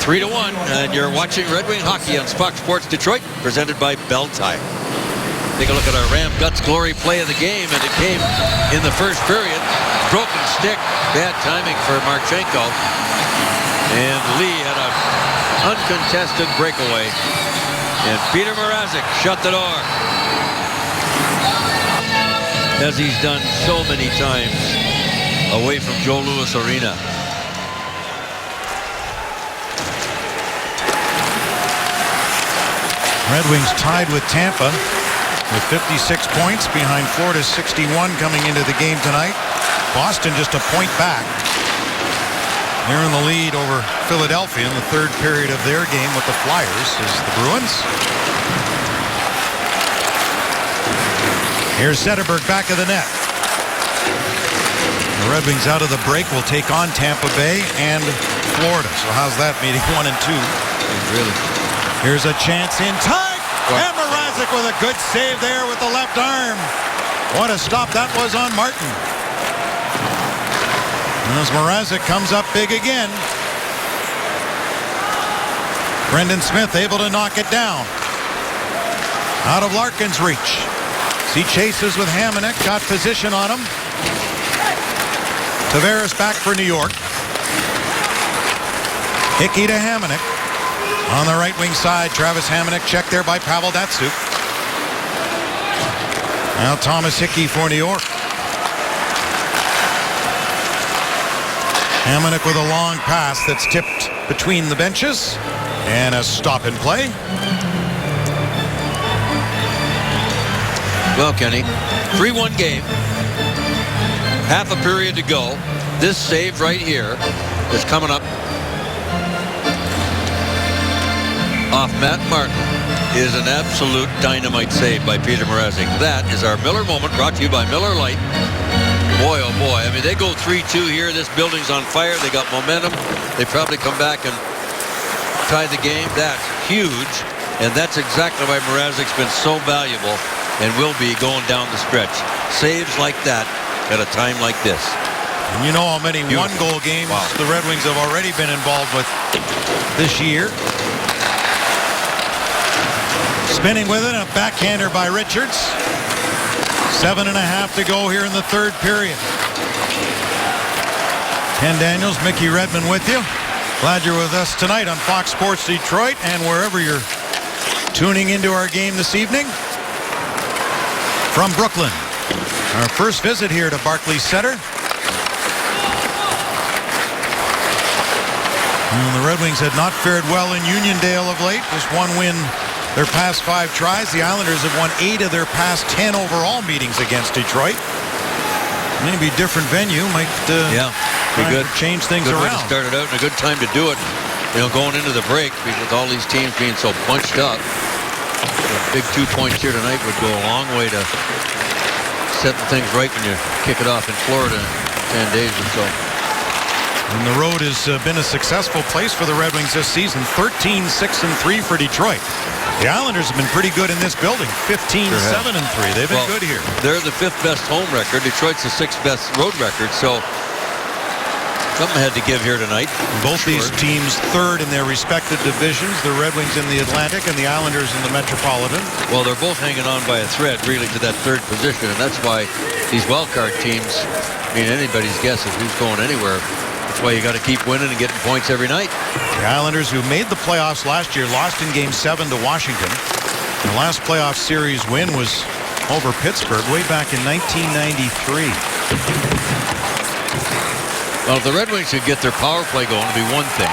3-1, and you're watching Red Wing hockey on Fox Sports Detroit, presented by Bell Tire. Take a look at our Ram Guts Glory play of the game, and it came in the first period. Broken stick, bad timing for Marchenko, and Lee had an uncontested breakaway, and Peter Mrazek shut the door, as he's done so many times away from Joe Louis Arena. Red Wings tied with Tampa with 56 points behind Florida's 61 coming into the game tonight. Boston just a point back. They're in the lead over Philadelphia in the third period of their game with the Flyers is the Bruins. Here's Zetterberg back of the net. The Red Wings out of the break will take on Tampa Bay and Florida. So how's that meeting 1 and 2? Really? Here's a chance in time. And Mrazek with a good save there with the left arm. What a stop that was on Martin. And as Mrazek comes up big again. Brendan Smith able to knock it down. Out of Larkin's reach. He chases with Hamonic, got position on him. Tavares back for New York. Hickey to Hamonic. On the right wing side, Travis Hamonic checked there by Pavel Datsyuk. Now Thomas Hickey for New York. Hamonic with a long pass that's tipped between the benches. And a stop and play. Well, Kenny, 3-1 game. Half a period to go. This save right here is coming up off Matt Martin is an absolute dynamite save by Peter Mrazek. That is our Miller moment, brought to you by Miller Lite. Boy, oh boy. I mean, they go 3-2 here. This building's on fire. They got momentum. They probably come back and tie the game. That's huge. And that's exactly why Mrazek's been so valuable and will be going down the stretch. Saves like that at a time like this. And you know how many one-goal games the Red Wings have already been involved with this year. Spinning with it, a backhander by Richards. 7.5 to go here in the third period. Ken Daniels, Mickey Redmond with you. Glad you're with us tonight on Fox Sports Detroit and wherever you're tuning into our game this evening. From Brooklyn, our first visit here to Barclays Center. And the Red Wings had not fared well in Uniondale of late. Just one win their past 5 tries. The Islanders have won 8 of their past 10 overall meetings against Detroit. Maybe different venue might be good. Change things good around. Way to start it out and a good time to do it. You know, going into the break with all these teams being so bunched up. A big 2 points here tonight would go a long way to setting things right when you kick it off in Florida in 10 days or so. And the road has been a successful place for the Red Wings this season. 13-6-3 for Detroit. The Islanders have been pretty good in this building. 15-7-3. They've been good here. They're the 5th best home record. Detroit's the 6th best road record. So something had to give here tonight. Both these teams 3rd in their respective divisions. The Red Wings in the Atlantic and the Islanders in the Metropolitan. Well, they're both hanging on by a thread, really, to that 3rd position. And that's why these wild card teams, I mean, anybody's guess is who's going anywhere. That's why you got to keep winning and getting points every night. The Islanders, who made the playoffs last year, lost in Game 7 to Washington. The last playoff series win was over Pittsburgh way back in 1993. Well, if the Red Wings could get their power play going, it'd be one thing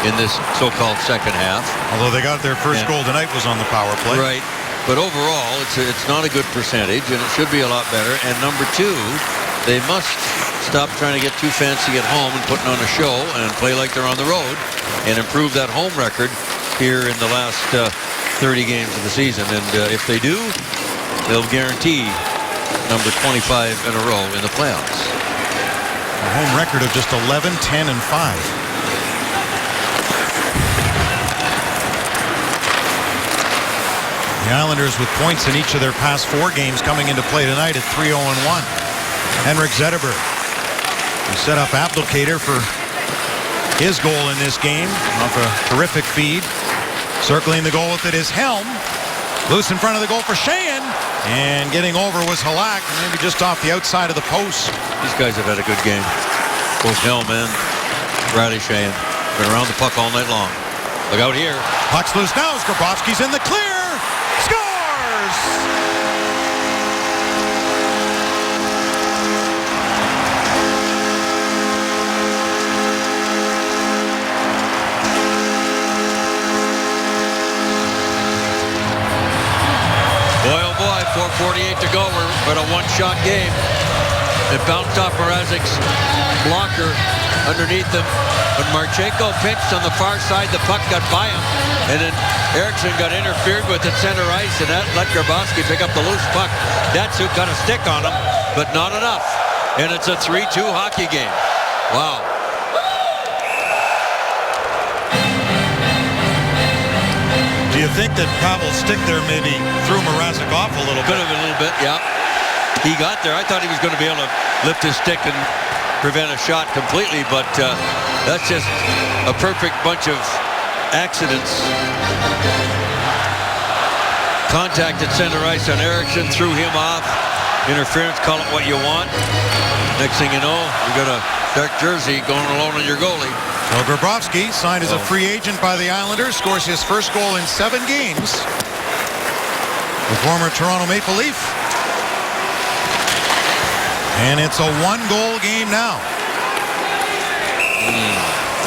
in this so-called second half. Although they got their first goal tonight was on the power play. Right. But overall, it's not a good percentage, and it should be a lot better. And number 2, they must stop trying to get too fancy at home and putting on a show and play like they're on the road and improve that home record here in the last 30 games of the season. And if they do, they'll guarantee number 25 in a row in the playoffs. A home record of just 11, 10, and 5. The Islanders with points in each of their past 4 games coming into play tonight at 3-0-1. Henrik Zetterberg, who set up Abdelkader for his goal in this game off a terrific feed. Circling the goal with it is Helm. Loose in front of the goal for Sheahan. And getting over was Halak, maybe just off the outside of the post. These guys have had a good game. Both Helm and Riley Sheahan. Been around the puck all night long. Look out here. Puck's loose now as Grabowski's in the clear. Scores! Boy, oh boy, 4:48 to go. We're at a one-shot game. It bounced off Mrazek's blocker underneath him. When Marchenko pinched on the far side, the puck got by him. And then Eriksson got interfered with at center ice, and that let Grabowski pick up the loose puck. Datsuk got a stick on him, but not enough. And it's a 3-2 hockey game. Wow. Do you think that Pavel's stick there maybe threw Mrazek off a little bit? Could have a little bit, yeah. He got there. I thought he was going to be able to lift his stick and prevent a shot completely, but that's just a perfect bunch of accidents. Contact at center ice on Eriksson, threw him off. Interference, call it what you want. Next thing you know, you got a dark jersey going alone on your goalie. Well, Grabowski, signed as a free agent by the Islanders, scores his first goal in 7 games. The former Toronto Maple Leaf. And it's a 1-goal game now.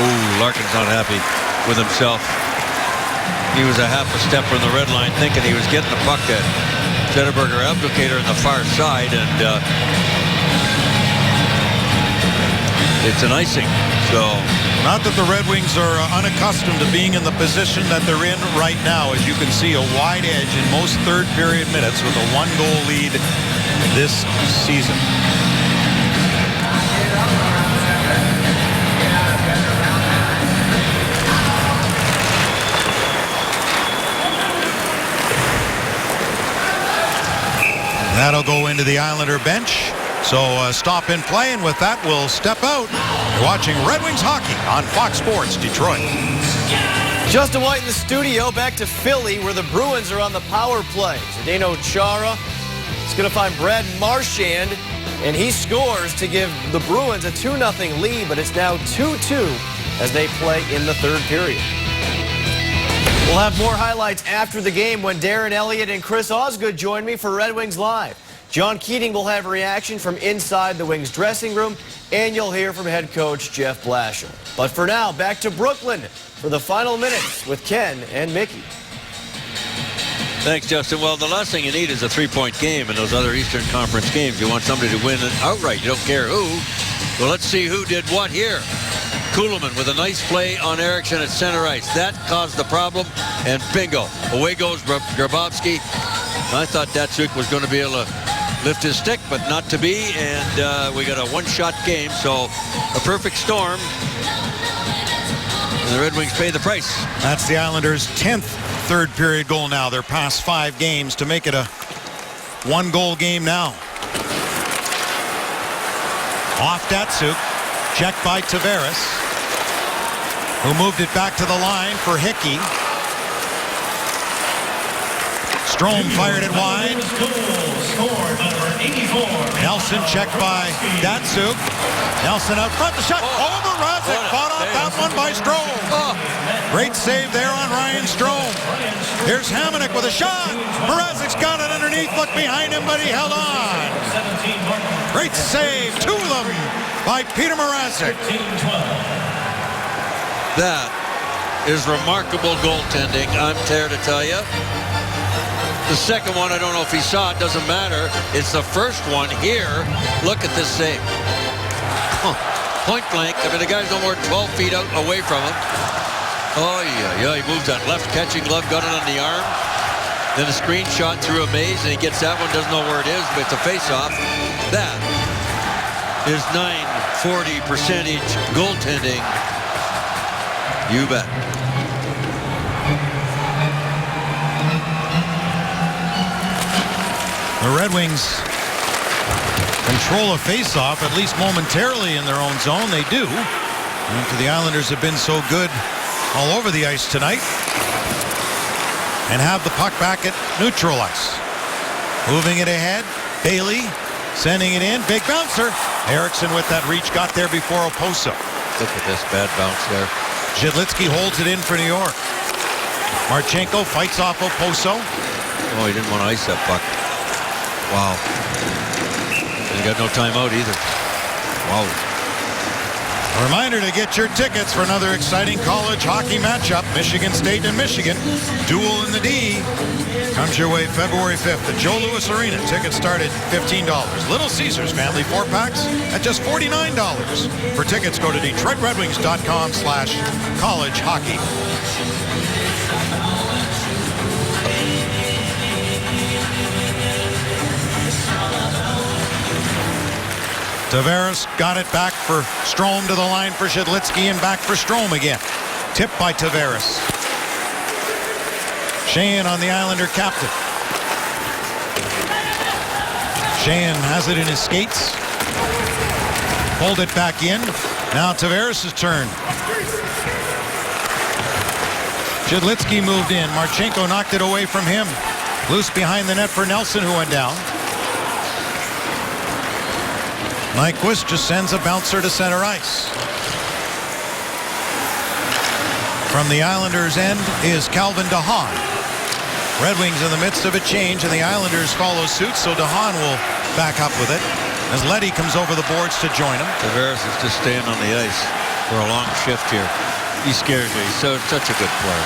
Ooh, Larkin's not happy with himself. He was a half a step from the red line thinking he was getting the puck at Zetterberg or Abdelkader on the far side, and it's an icing. So not that the Red Wings are unaccustomed to being in the position that they're in right now. As you can see, a wide edge in most third period minutes with a 1-goal lead this season. That'll go into the Islander bench. So stop in play, and with that, we'll step out. You're watching Red Wings hockey on Fox Sports Detroit. Justin White in the studio, back to Philly, where the Bruins are on the power play. Zdeno Chara is going to find Brad Marchand, and he scores to give the Bruins a 2-0 lead, but it's now 2-2 as they play in the third period. We'll have more highlights after the game when Darren Elliott and Chris Osgood join me for Red Wings Live. John Keating will have a reaction from inside the Wings dressing room, and you'll hear from head coach Jeff Blashill. But for now, back to Brooklyn for the final minutes with Ken and Mickey. thanks, Justin. Well, the last thing you need is a 3-point game in those other Eastern Conference games. You want somebody to win it outright. You don't care who. Well, let's see who did what here. Kuhlman with a nice play on Eriksson at center ice. That caused the problem, and bingo. Away goes Grabowski. I thought Datsuk was going to be able to lift his stick, but not to be, and we got a one-shot game, so a perfect storm. And the Red Wings pay the price. That's the Islanders' 10th third-period goal now. Their past 5 games to make it a 1-goal game now. Off Datsuk. Checked by Tavares, who moved it back to the line for Hickey. Strome fired it wide. Nelson checked by Datsuk. Nelson out front, the shot. Oh, Mrazek caught off that one by Strome. Great save there on Ryan Strome. Here's Hamonic with a shot. Mrazek's got it underneath. Look behind him, but he held on. Great save, 2 of them by Peter Mrazek. That is remarkable goaltending, I'm there to tell you. The second one, I don't know if he saw it, doesn't matter. It's the first one here. Look at this save. Point blank. I mean, the guy's no more than 12 feet out away from him. Oh, yeah, he moves that left catching glove, got it on the arm. Then a screen shot through a maze, and he gets that one, doesn't know where it is, but it's a face-off. That is 9 .40 percentage goaltending. You bet. The Red Wings control a face-off, at least momentarily in their own zone. They do. After the Islanders have been so good all over the ice tonight. And have the puck back at neutral ice. Moving it ahead. Bailey sending it in. Big bouncer. Eriksson with that reach got there before Oposo. Look at this bad bounce there. Zhidlitsky holds it in for New York. Marchenko fights off Oposo. Oh, he didn't want to ice that puck. Wow. And he got no timeout either. Wow. A reminder to get your tickets for another exciting college hockey matchup. Michigan State and Michigan. Duel in the D. Comes your way February 5th at Joe Louis Arena. Tickets start at $15. Little Caesars family 4-packs at just $49. For tickets, go to DetroitRedWings.com/college hockey. Tavares got it back for Strome to the line for Zhidlitsky and back for Strome again. Tipped by Tavares. Sheahan on the Islander captain. Sheahan has it in his skates. Hold it back in. Now Tavares' turn. Zhidlitsky moved in. Marchenko knocked it away from him. Loose behind the net for Nelson, who went down. Nyquist just sends a bouncer to center ice. From the Islanders' end is Calvin DeHaan. Red Wings in the midst of a change, and the Islanders follow suit, so DeHaan will back up with it as Leddy comes over the boards to join him. Tavares is just staying on the ice for a long shift here. He scares me. He's such a good player.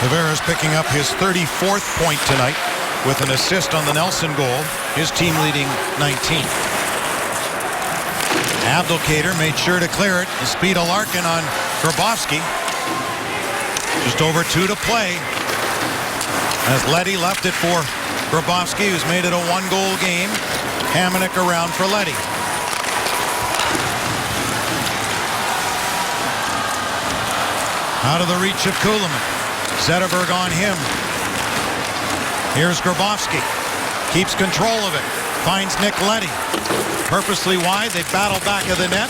Tavares picking up his 34th point tonight with an assist on the Nelson goal, his team leading 19. Abdelkader made sure to clear it. The speed of Larkin on Grabowski. Just over 2 to play. As Leddy left it for Grabowski, who's made it a 1-goal game. Hamonic around for Leddy. Out of the reach of Kulemin. Zetterberg on him. Here's Grabowski. Keeps control of it. Finds Nick Leddy. Purposely wide. They battle back of the net.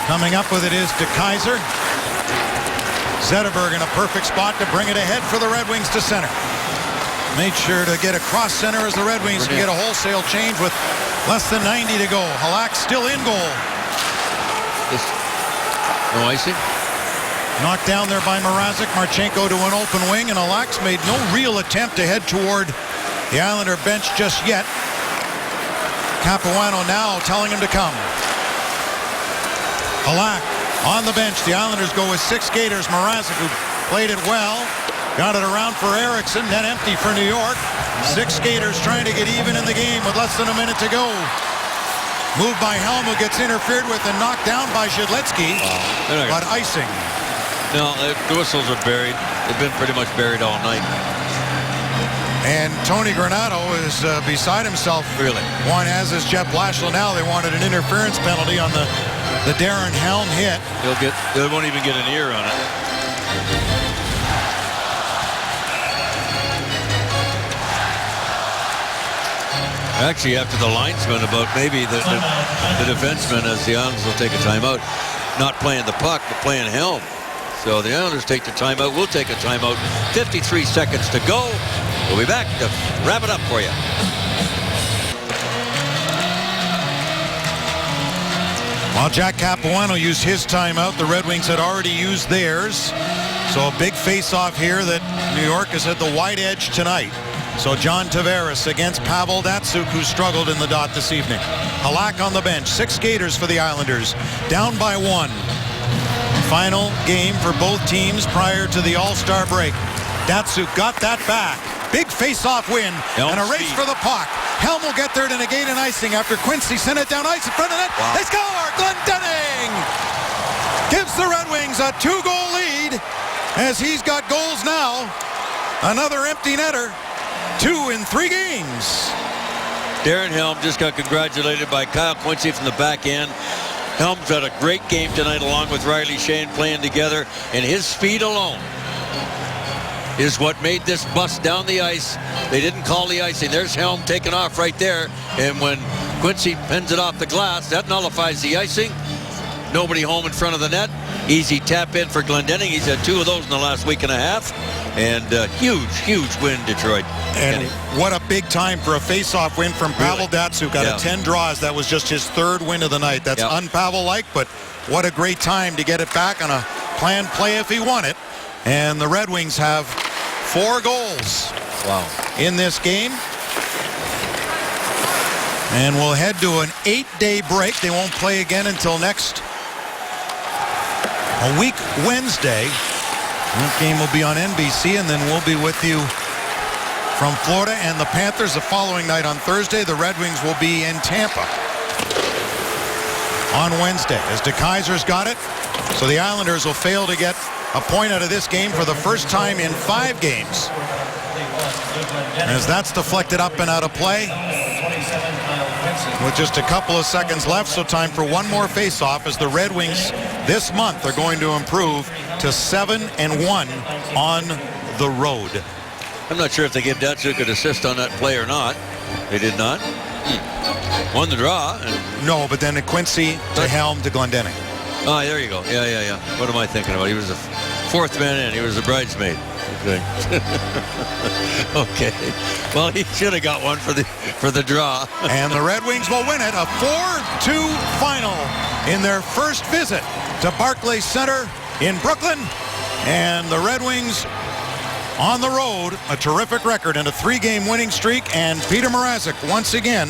Coming up with it is DeKeyser. Zetterberg in a perfect spot to bring it ahead for the Red Wings to center. Made sure to get across center as the Red Wings can get a wholesale change with less than 90 to go. Halak still in goal. No icing? Knocked down there by Mrazek. Marchenko to an open wing, and Halak's made no real attempt to head toward the Islander bench just yet. Capuano now telling him to come. Halak on the bench. The Islanders go with 6 skaters. Mrazek, who played it well, got it around for Eriksson. Net empty for New York. 6 skaters trying to get even in the game with less than a minute to go. Moved by Helm, who gets interfered with and knocked down by Zhidlitsky, but icing. No, the whistles are buried. They've been pretty much buried all night. And Tony Granato is beside himself. Really? One as is Jeff Blashill now. They wanted an interference penalty on the Darren Helm hit. They won't even get an ear on it. Actually, after the linesman about maybe the defenseman, as the Islanders will take a timeout, not playing the puck, but playing Helm. So the Islanders take the timeout. We'll take a timeout. 53 seconds to go. We'll be back to wrap it up for you. While Jack Capuano used his timeout, the Red Wings had already used theirs. So a big face-off here that New York is at the wide edge tonight. So John Tavares against Pavel Datsyuk, who struggled in the dot this evening. Halak on the bench. 6 skaters for the Islanders. Down by 1. Final game for both teams prior to the All-Star break. Datsyuk got that back. Big face-off win and a race for the puck. Helm will get there to negate an icing after Quincy sent it down ice in front of the net. Wow. They score! Glendening gives the Red Wings a 2-goal lead as he's got goals now. Another empty netter. 2 in 3 games. Darren Helm just got congratulated by Kyle Quincy from the back end. Helm's had a great game tonight along with Riley Shane playing together, and his speed alone is what made this bust down the ice. They didn't call the icing. There's Helm taking off right there, and when Quincy pins it off the glass, that nullifies the icing. Nobody home in front of the net. Easy tap in for Glendenning. He's had 2 of those in the last week and a half. And huge win, Detroit. And what a big time for a face-off win from Pavel Datsyuk. Got a 10 draws. That was just his 3rd win of the night. That's un-Pavel-like, but what a great time to get it back on a planned play if he won it. And the Red Wings have 4 goals in this game. And we'll head to an 8-day break. They won't play again until next a week Wednesday. That game will be on NBC, and then we'll be with you from Florida and the Panthers the following night on Thursday. The Red Wings will be in Tampa on Wednesday as DeKeyser's got it. So the Islanders will fail to get a point out of this game for the first time in 5 games. As that's deflected up and out of play with just a couple of seconds left, so time for one more face-off as the Red Wings this month are going to improve to 7-1 on the road. I'm not sure if they gave Datsyuk an assist on that play or not. They did not. Won the draw. No, but then Quincy to Helm to Glendenning. Oh, there you go. Yeah. What am I thinking about? He was the 4th man in. He was a bridesmaid. Okay. Well, he should have got one for the draw. And the Red Wings will win it. A 4-2 final in their first visit to Barclays Center in Brooklyn. And the Red Wings on the road, a terrific record and a 3-game winning streak. And Peter Mrazek once again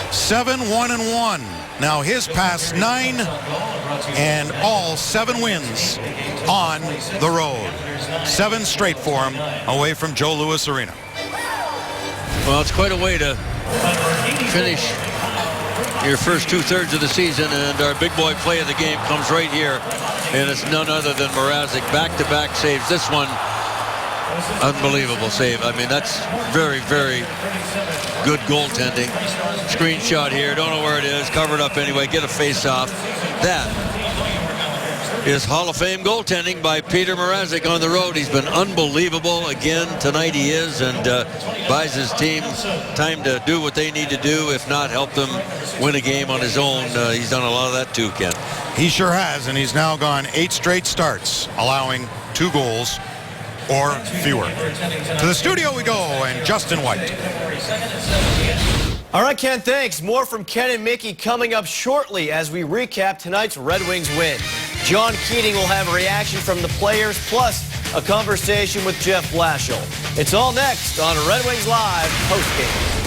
7-1-1. Now his past 9 and all 7 wins on the road. 7 straight for him away from Joe Louis Arena. Well, it's quite a way to finish your first 2/3 of the season, and our big boy play of the game comes right here, and it's none other than Mrazek. Back-to-back saves. This one, unbelievable save. I mean, that's very good goaltending. Screenshot here. Don't know where it is. Covered up anyway. Get a face-off. That is Hall of Fame goaltending by Peter Mrazek on the road. He's been unbelievable again tonight. He is, and buys his team time to do what they need to do, if not help them win a game on his own. He's done a lot of that too, Ken. He sure has, and he's now gone 8 straight starts, allowing 2 goals or fewer. To the studio we go, and Justin White. All right, Ken, thanks. More from Ken and Mickey coming up shortly as we recap tonight's Red Wings win. John Keating will have a reaction from the players, plus a conversation with Jeff Blashill. It's all next on Red Wings Live postgame.